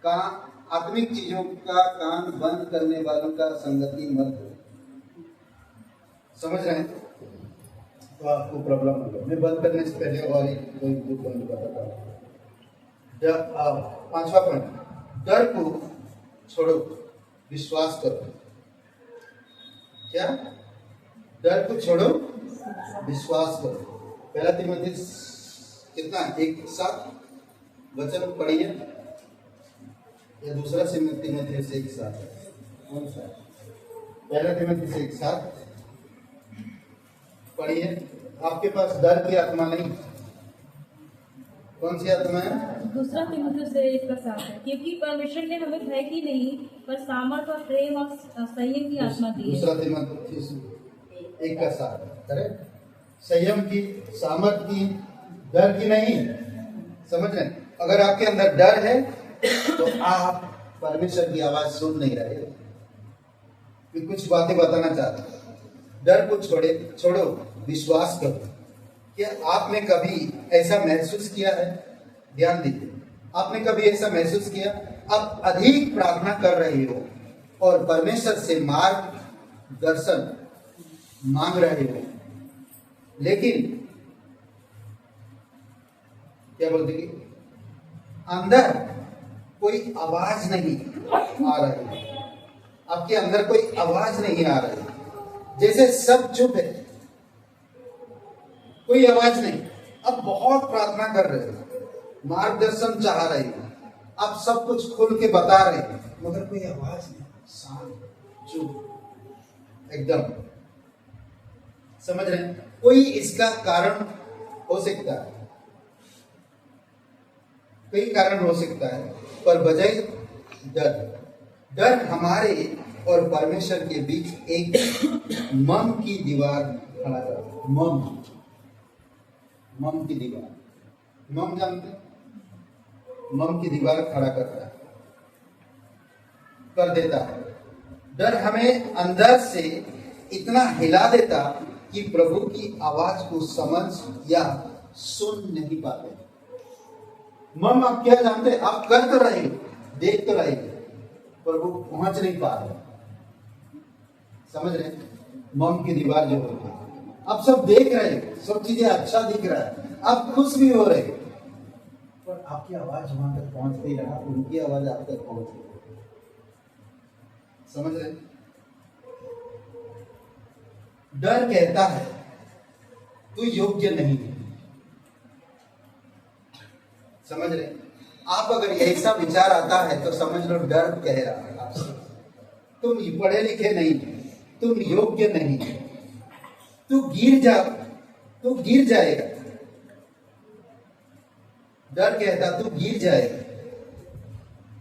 आत्मिक चीजों का कान बंद करने वालों का संगति मत हो। समझ रहे हैं? तो आपको प्रॉब्लम होगा। मैं बंद करने से पहले और एक कोई पॉइंट बताता हूँ। पांचवा पॉइंट, डर को छोड़ो, विश्वास करो। क्या? डर को छोड़ो, विश्वास करो। पहला तीमुथियुस कितना, 1:7 वचन पढ़िए, या दूसरा तीमुथियुस 1:7? कौन सा? पहला तीमुथियुस 1:7 पढ़िए। आपके पास डर की आत्मा नहीं, कौन सी आत्मा है? दूसरा तीमुथियुस 1:7 है, क्योंकि परमेश्वर ने हमें भय की नहीं पर सामर्थ और प्रेम और संयम की आत्मा दी है। दूसरा तीमुथियुस 1:7, करेक्ट? संयम की, सामर्थ की, डर की नहीं। समझ रहे? अगर आपके अंदर डर है तो आप परमेश्वर की आवाज सुन नहीं रहे। मैं कुछ बातें बताना चाहता हूँ। डर को छोड़ो, विश्वास करो। क्या आपने कभी ऐसा महसूस किया है? ध्यान दीजिए, आपने कभी ऐसा महसूस किया, आप अधिक प्रार्थना कर रहे हो और परमेश्वर से मार्गदर्शन मांग रहे हो, लेकिन क्या बोलते कि अंदर कोई आवाज नहीं आ रही है, आपके अंदर कोई आवाज नहीं आ रही, जैसे सब चुप है, कोई आवाज नहीं। अब बहुत प्रार्थना कर रहे हो, मार्गदर्शन चाह रहे हो, आप सब कुछ खुल के बता रहे हो, मगर कोई आवाज नहीं, शांत, चुप एकदम। समझ रहे हैं? कोई इसका कारण हो सकता है, कई कारण हो सकता है, पर बजाय डर हमारे और परमेश्वर के बीच एक मम की दीवार खड़ा करता है। मम की दीवार, मम जानते हैं? मम की दीवार खड़ा करता है, कर देता है। डर हमें अंदर से इतना हिला देता कि प्रभु की आवाज को समझ या सुन नहीं पाते। मम आप क्या जानते हैं? आप कर तो रहे, देख तो रहे, प्रभु पहुंच नहीं पा रहे। समझ रहे? मम की दीवार जो होती है, आप सब देख रहे, सब चीजें अच्छा दिख रहा है, आप खुश भी हो रहे, पर आपकी आवाज वहां तक पहुंच नहीं रहा, उनकी आवाज आप तक पहुंच रही। समझ रहे? डर कहता है तू योग्य नहीं है। समझ रहे? आप अगर ऐसा विचार आता है तो समझ लो डर कह रहा है आपसे, तुम पढ़े लिखे नहीं, तुम योग्य नहीं, तू गिर जाएगा। डर कहता तू गिर जाएगा,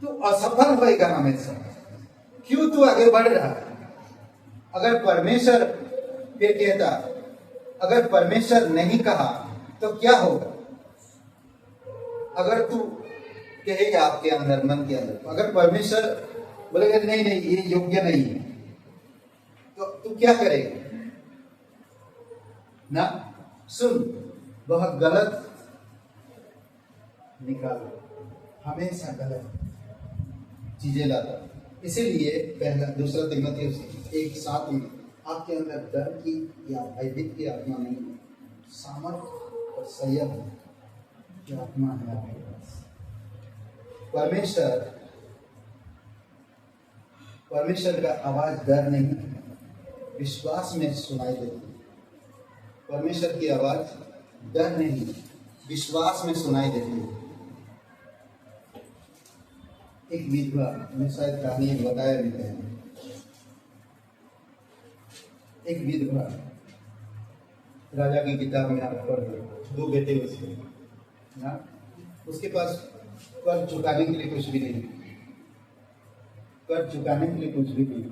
तू असफल होएगा हमेशा। क्यों तू आगे बढ़ रहा है? अगर परमेश्वर फिर कहता, अगर परमेश्वर नहीं कहा तो क्या होगा? अगर तू कहेगा आपके अंदर, मन के अंदर, अगर परमेश्वर बोलेगा नहीं नहीं ये योग्य नहीं है, तो तू क्या करेगा? ना सुन, वह गलत निकालो, हमेशा गलत चीजें लाता। इसीलिए पहला दूसरा तीमुथियुस 1:7 में आपके अंदर डर की या भयभीत की आत्मा नहीं, सामर्थ और संयम की आत्मा है आपके पास। परमेश्वर का आवाज डर नहीं, विश्वास में सुनाई देती है। परमेश्वर की आवाज डर नहीं, विश्वास में सुनाई देती है। एक विधवा, मैं शायद कहानी बताया भी पहले, एक विधवा, राजा की किताब में आप पढ़ लो, 2 बेटे उसके पास कर्ज चुकाने के लिए कुछ भी नहीं, कर्ज चुकाने के लिए कुछ भी नहीं।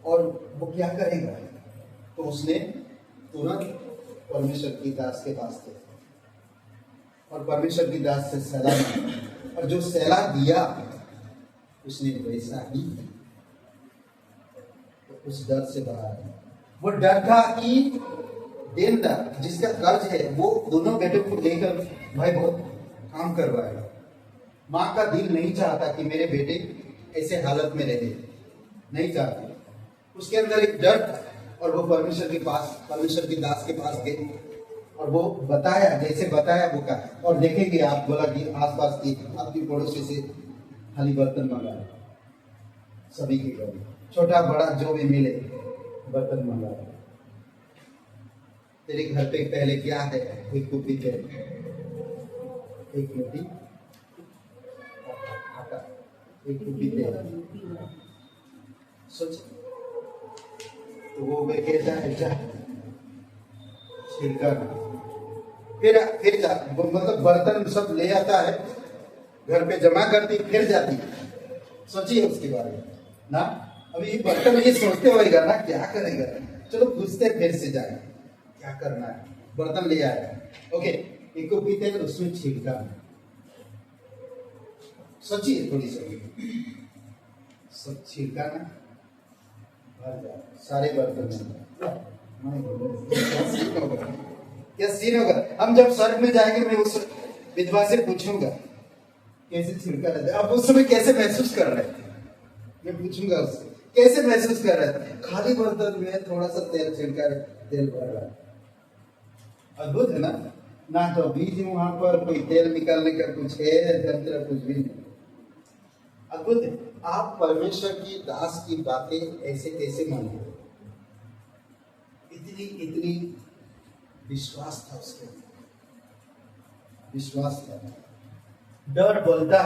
और वो क्या करेगा? तो उसने तुरंत परमेश्वर की दास के पास गया और परमेश्वर की दास से सलाह दी, और जो सलाह दिया उसने वैसा ही तो उस डर से बाहर है। वो डर था कि देनदार जिसका कर्ज है वो दोनों बेटों को लेकर भाई बहुत काम करवाएगा। माँ का दिल नहीं चाहता कि मेरे बेटे ऐसे हालत में रहे, नहीं चाहती। उसके अंदर एक डर था और वो परमेश्वर के पास, परमेश्वर की दास के पास गए और वो बताया, जैसे बताया वो कहा। और देखेंगे आप, बोला कि आसपास की आपकी पड़ोसी से खाली बर्तन मंगाए, सभी के घर छोटा बड़ा जो भी मिले बर्तन मंगाए। तेरे घर पे पहले क्या है? एक कुपी तेल, एक रोटी, आटा, एक कुपी तेल। सोच, तो वो वे कहता है जा छिड़का, फिर जा, मतलब बर्तन सब ले आता है, घर पे जमा करती, फिर जाती। सोचिए उसके बारे में ना। अभी बर्तन ये सोचते होएगा ना क्या करेगा, चलो पूछते फिर से जाए क्या करना है। बर्तन ले आया, ओके, एक को पीते हैं उसमें छिड़का। सोचिए थोड़ी सी, सब छिड़का ना, भर जाए सारे बर्तन में। क्या सीन होगा? हम जब स्वर्ग में जाएंगे, मैं उस विधवा से पूछूंगा कैसे छिड़का रहता है। अब उस समय कैसे महसूस कर रहे थे, मैं पूछूंगा उससे कैसे महसूस कर रहे थे। खाली बर्तन में थोड़ा सा तेल छिड़का, तेल भर रहा है। अद्भुत है ना तो बीज वहां पर कोई तेल निकालने का कुछ है, तंत्र कुछ भी नहीं। अद्भुत है। आप परमेश्वर की दास की बातें ऐसे कैसे माने? इतनी विश्वास था उसके, विश्वास था। डर बोलता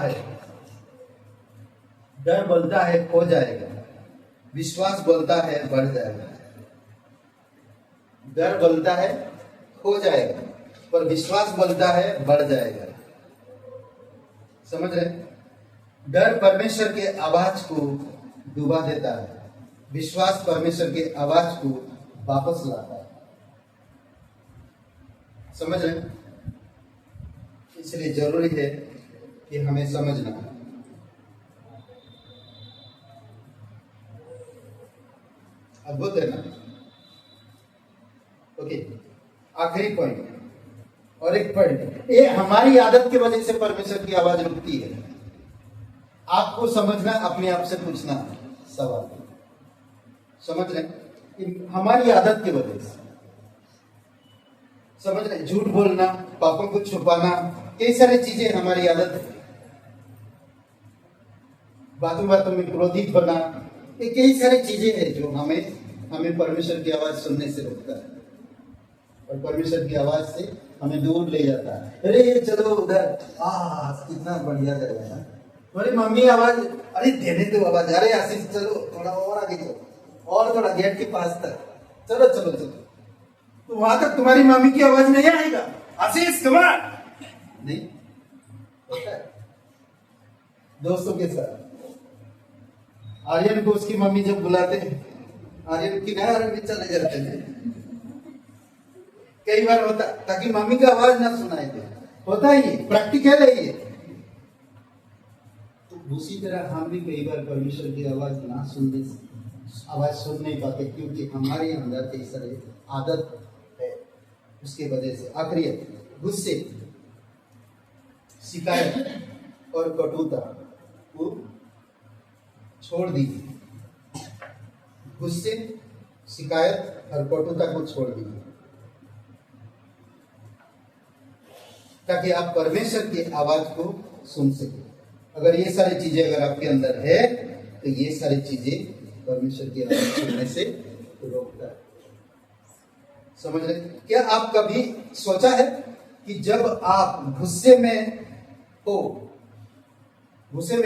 है खो जाएगा, विश्वास बोलता है बढ़ जाएगा। डर बोलता है खो जाएगा, पर विश्वास बोलता है बढ़ जाएगा। समझ रहे? डर परमेश्वर के आवाज को डुबा देता है, विश्वास परमेश्वर के आवाज को वापस लाता है। समझ रहे? इसलिए जरूरी है कि हमें समझना। अद्भुत है ना? ओके, आखिरी पॉइंट और एक पॉइंट, ये हमारी आदत की वजह से परमेश्वर की आवाज रुकती है। आपको समझना, अपने आप से पूछना सवाल। समझ रहे? हमारी आदत की वजह से। समझ रहे, झूठ बोलना, पापों को छुपाना, कई सारी चीजें हमारी आदत है। बातों बातों में क्रोधित होना, ये कई सारी चीजें हैं जो हमें परमेश्वर की आवाज सुनने से रोकता है और परमेश्वर की आवाज से हमें दूर ले जाता है। अरे चलो उधर, कितना बढ़िया जगह है। तुम्हारी मम्मी आवाज, अरे देने दो आवाज, अरे आशीष चलो थोड़ा और आगे चलो, और थोड़ा गेट के पास तक, चलो चलो चलो, तो वहां तक तुम्हारी मम्मी की आवाज नहीं आएगा, आशीष कमाल नहीं होता है। दोस्तों के साथ आर्यन को उसकी मम्मी जब बुलाते हैं, आर्यन किनारे में चले जाते हैं, कई बार होता ताकि मम्मी का आवाज ना सुनाई दे, होता ही प्रैक्टिकल है ये। तो उसी तरह हम भी कई बार परमेश्वर की आवाज सुन नहीं पाते, क्योंकि हमारे अंदर कई सारे आदत है। उसके वजह से आखिरी गुस्से, शिकायत और कटुता को छोड़ दीजिए। गुस्से, शिकायत और कटुता को छोड़ दीजिए, ताकि आप परमेश्वर की आवाज को सुन सके। अगर ये सारी चीजें अगर आपके अंदर है, तो ये सारी चीजें परमेश्वर की आवाज सुनने से रोकता है। समझ रहे? क्या आप कभी सोचा है कि जब आप गुस्से में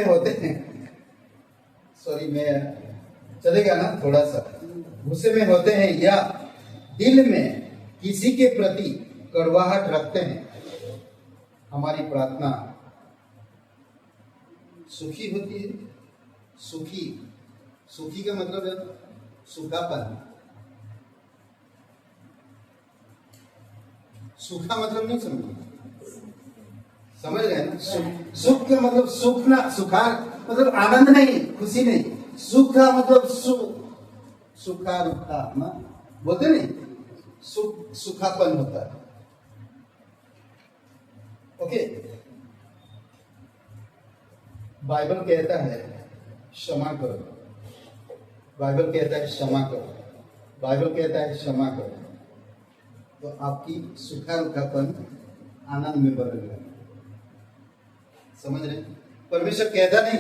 होते हैं, सॉरी मैं चलेगा ना थोड़ा सा, गुस्से में होते हैं या दिल में किसी के प्रति कड़वाहट रखते हैं, हमारी प्रार्थना सुखी होती है? सुखी का मतलब है सूखापन। सूखा मतलब नहीं समझ रहे हैं ना? सुख का मतलब सुखा मतलब आनंद नहीं, खुशी नहीं। सुख का मतलब सुखा रुखा ना बोलते नहीं, सुखापन होता है। ओके, बाइबल कहता है क्षमा करो, बाइबल कहता है क्षमा करो, बाइबल कहता है क्षमा करो, तो आपकी सुखा रुखापन आनंद में बदल गया। समझ रहे? परमेश्वर कहता नहीं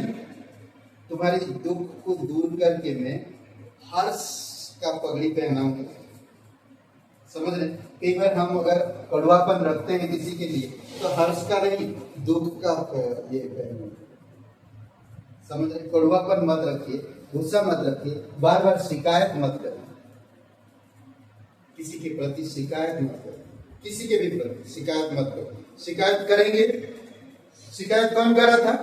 तुम्हारी दुख को दूर करके मैं हर्ष का पगड़ी पहनाऊंगा। समझ रहे? कई बार हम अगर कड़वापन रखते हैं किसी के लिए, तो हर्ष का नहीं, दुख का ये पहनूंगा। समझ रहे? कड़वापन मत रखिए, गुस्सा मत रखिए, बार बार शिकायत मत करिए, किसी के प्रति शिकायत मत करो, किसी के भी प्रति शिकायत मत करो। शिकायत करेंगे, शिकायत कौन कर रहा था?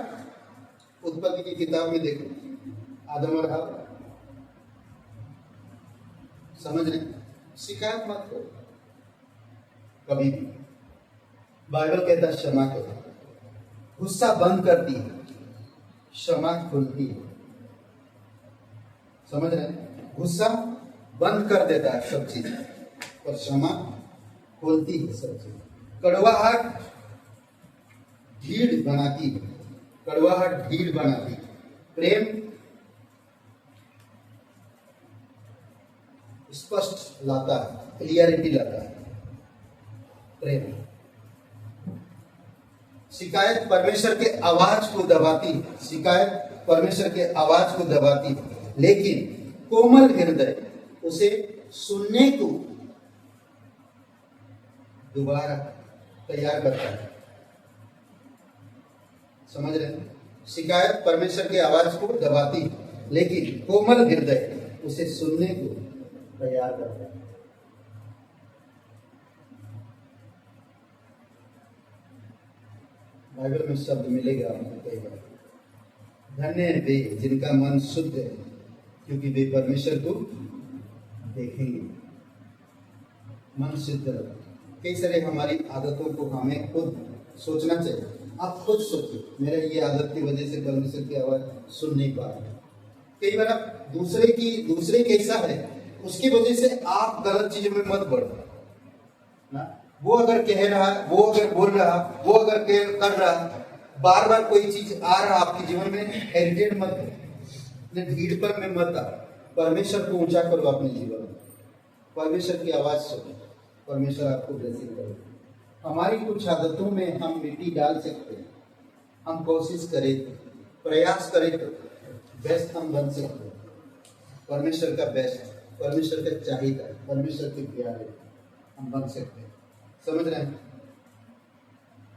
उत्पत्ति की किताब में देखो, आदम और हव्वा। समझ रहे? शिकायत मत करो कभी भी। बाइबल कहता है क्षमा करो, गुस्सा बंद करती है, क्षमा खुलती है। समझ रहे? गुस्सा बंद कर देता है सब चीज, और क्षमा खोलती है सब चीज। कड़वाहट ढीठ बनाती है, कड़वाहट ढीठ बनाती है। प्रेम स्पष्ट लाता है, क्लियरिटी लाता है प्रेम। शिकायत परमेश्वर के आवाज को दबाती है, शिकायत परमेश्वर के आवाज को दबाती है, लेकिन कोमल हृदय उसे सुनने को दोबारा तैयार करता है। समझ रहे हैं? शिकायत परमेश्वर की आवाज को दबाती है, लेकिन कोमल हृदय उसे सुनने को तैयार करता है। बाइबल में शब्द मिलेगा आपको कई बार, धन्य है वे जिनका मन शुद्ध है, क्योंकि वे परमेश्वर को देखेंगे। मन शुद्ध रखो। कई सारे हमारी आदतों को हमें खुद सोचना चाहिए। आप खुद सोचिए, मेरा ये आदत की वजह से परमेश्वर की आवाज सुन नहीं पा रहे। कई बार आप दूसरे कैसा है उसकी वजह से आप गलत चीजों में मत बढ़ो ना। वो अगर कह रहा, वो अगर बोल रहा, वो अगर कर रहा, बार बार कोई चीज आ रहा आपके जीवन में, हेरिटेड मत हो, भीड़पन में मत आ। परमेश्वर को ऊंचा करो अपने जीवन में, परमेश्वर की आवाज सुनो, परमेश्वर आपको ब्लेसिंग करे। हमारी कुछ आदतों में हम मिट्टी डाल सकते हैं, हम कोशिश करें, प्रयास करें तो बेस्ट हम बन सकते हैं। परमेश्वर का बेस्ट, परमेश्वर का चाहिदा, परमेश्वर के प्यारे हम बन सकते हैं। समझ रहे हैं?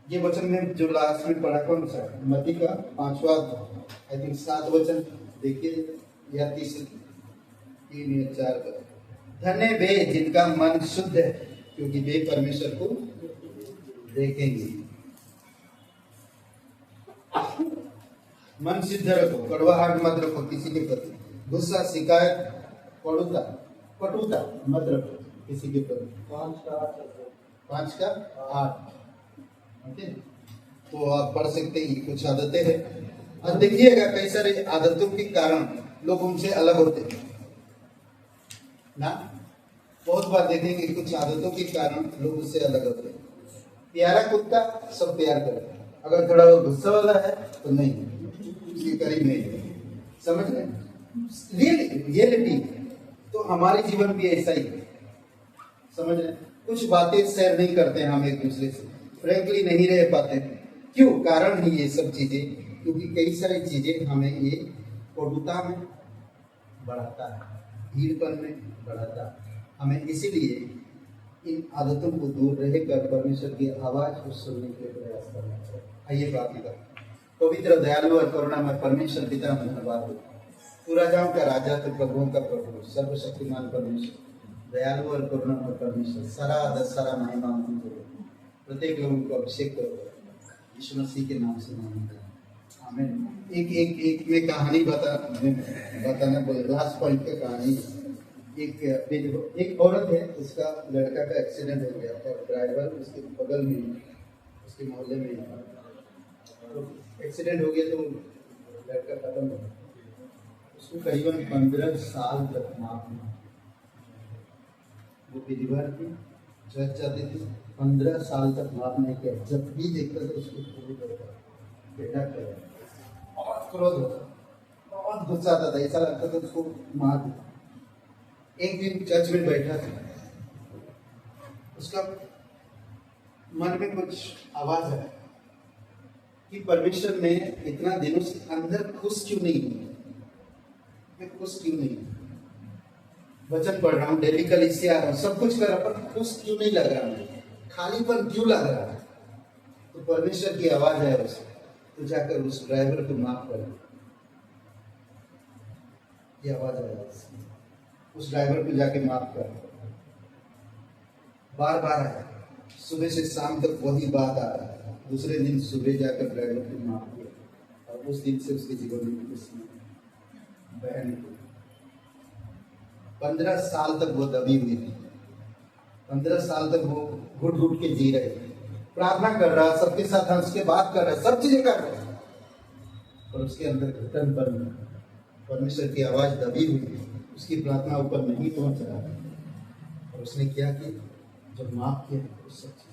ये वचन में जो लास्ट में पढ़ा कौन सा? मत्ती का 5वां आई थिंक 7 वचन देखिए, या 3 या 4 का। धन्य वे जिनका मन शुद्ध है, क्योंकि वे परमेश्वर को देखेंगे। मन सिद्ध रखो, कड़वाहट मत रखो किसी के प्रति, गुस्सा, शिकायत, कटुता मत रखो किसी के प्रति। 5 का 8। ओके, तो आप पढ़ सकते हैं। कुछ आदतें हैं, और देखिएगा कई सारे आदतों के कारण लोग उनसे अलग होते हैं ना। बहुत बार देखेंगे कुछ आदतों के कारण लोग उससे अलग होते हैं। प्यारा कुत्ता सब प्यार करता है, अगर थोड़ा वो गुस्सा वाला है तो नहीं, उसके करीब नहीं है। समझ रहे? रियलिटी तो हमारे जीवन भी ऐसा ही है। समझ रहे? कुछ बातें शेयर नहीं करते हैं हम एक दूसरे से, फ्रैंकली नहीं रह पाते। क्यों? कारण ही ये सब चीजें, क्योंकि कई सारी चीजें हमें ये कटुता में बढ़ाता है, भीड़पन में बढ़ाता है। हमें इसीलिए इन आदतों को दूर रहकर परमेश्वर की आवाज को सुनने के लिए प्रयास करना चाहिए। आइए प्रार्थना करें। पवित्र, दयालु और करुणामय परमेश्वर पिता, धन्यवाद हो। तू राजाओं का राजा, तो प्रभुओं का प्रभु, सर्वशक्तिमान परमेश्वर, दयालु और करुणामय परमेश्वर, सारा आदर, सारा महिमा तुझे। प्रत्येक लोगों को अभिषेक करो, यीशु मसीह के नाम से मांगते हैं, आमीन। एक में कहानी बताना बोले, लास्ट पॉइंट का कहानी। एक औरत है, उसका लड़का का एक्सीडेंट हो गया और ड्राइवर उसके बगल में, उसके मोहल्ले में, तो एक्सीडेंट हो गया तो लड़का खत्म हो गया। उसको करीबन 15 साल तक माफ नहीं। वो विधवा थी, चर्च जाती थी, 15 साल तक माफ नहीं किया। जब भी देखता था उसको क्रोध होता, बेटा कर, बहुत क्रोध होता, बहुत गुस्सा आता था, ऐसा लगता था उसको मार दिया। एक दिन चर्च में बैठा था, उसका मन में कुछ आवाज है कि परमेश्वर में इतना दिनों से अंदर खुश क्यों नहीं हूं, मैं खुश क्यों नहीं हूं। वचन पढ़ रहा हूँ, डेली कलीसिया आ रहा हूँ, सब कुछ कर रहा, पर खुश क्यों नहीं लग रहा, मुझे खालीपन क्यों लग रहा है। तो परमेश्वर की आवाज है उसे, तो जाकर उस ड्राइवर को माफ कर। ये आवाज है, उस ड्राइवर को जाके माफ कर। बार बार आया, सुबह से शाम तक वही बात आ रहा है। दूसरे दिन सुबह जाकर ड्राइवर को माफ किया, और उस दिन से उसके जीवन में खुशी बहन। 15 साल तक वो दबी हुई थी, 15 साल तक वो घुट घुट के जी रहे, प्रार्थना कर रहा, सबके साथ हंस के बात कर रहा, सब चीजें कर रहा, और उसके अंदर घटन पर परमेश्वर की आवाज दबी हुई, उसकी प्रार्थना ऊपर नहीं पहुंच रहा। और उसने क्या किया? जब माफ किया तो सब चीजें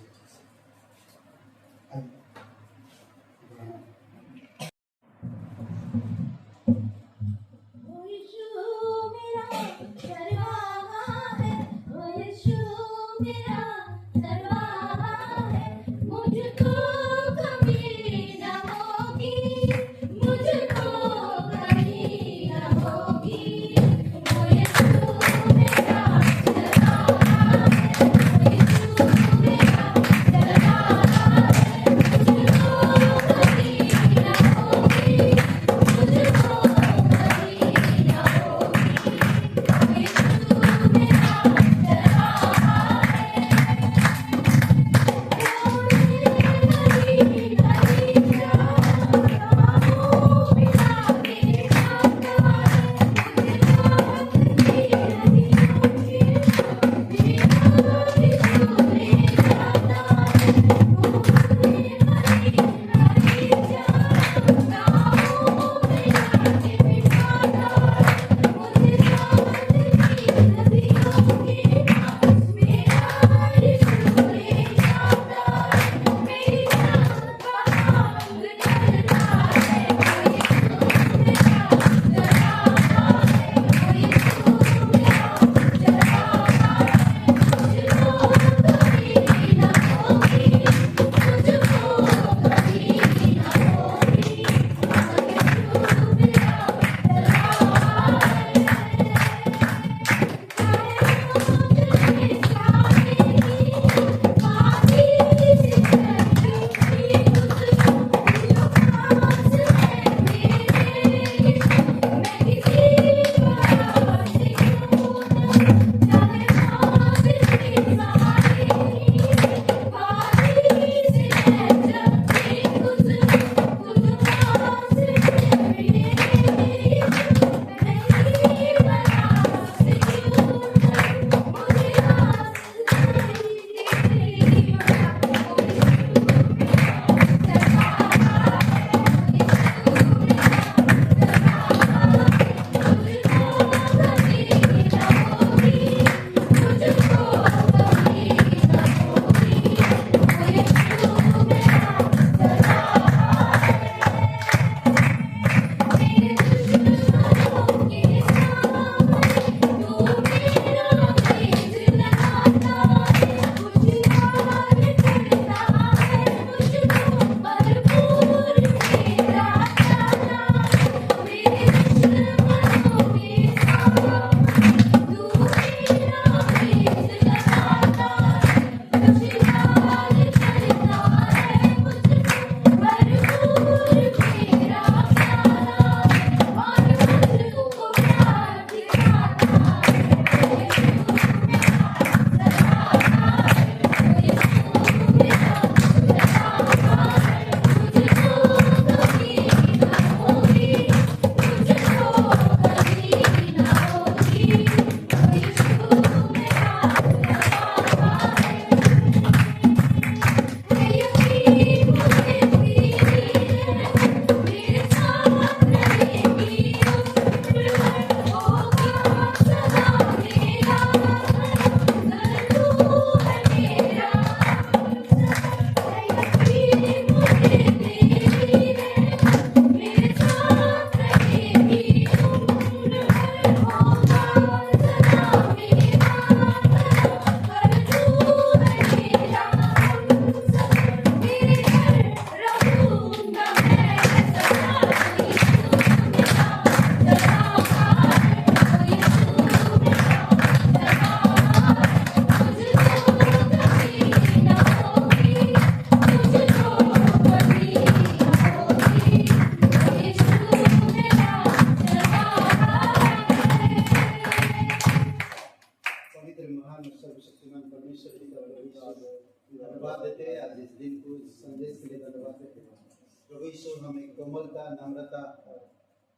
यीशु हमें कोमलता, नम्रता और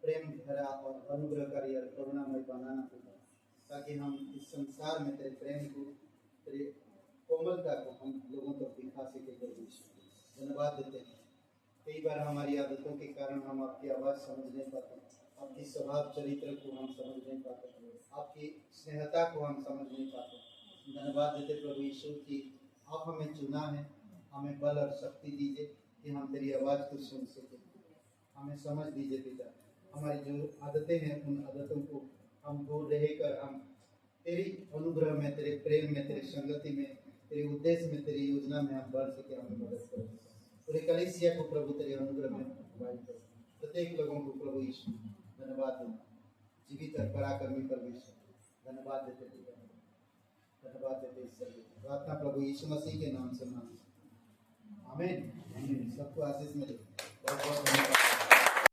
प्रेम भरा और अनुग्रहकारी और करुणामय बनाना होगा, ताकि हम इस संसार में तेरे प्रेम को, तेरे कोमलता को हम लोगों तक दिखा सके। प्रभु यीशु धन्यवाद देते हैं। कई बार हमारी आदतों के कारण हम आपकी आवाज़ समझ नहीं पाते, आपकी स्वभाव चरित्र को हम समझ नहीं पाते, आपकी स्नेहता को हम समझ नहीं पाते। धन्यवाद देते प्रभु यीशु कि आप हमें चुना है, हमें बल और शक्ति दीजिए कि हम तेरी आवाज़ को सुन सके। हमें समझ दीजिए पिता, हमारी जो आदतें हैं उन आदतों को हम दूर रहकर हम तेरी अनुग्रह में, तेरे प्रेम में, तेरी संगति में, तेरे उद्देश्य में, तेरी योजना में हम बढ़ सके। हमें मदद करो। पूरे कलीसिया को प्रभु तेरे अनुग्रह में अगुवाई करो। प्रत्येक लोगों को प्रभु यीशु धन्यवाद देना। जीवित और पराक्रमी परमेश्वर धन्यवाद देते पिता, धन्यवाद देते इस सभी प्रार्थना प्रभु यीशु मसीह के नाम से मांगते हैं। आमीन। सबको आशीष मिले। बहुत बहुत धन्यवाद।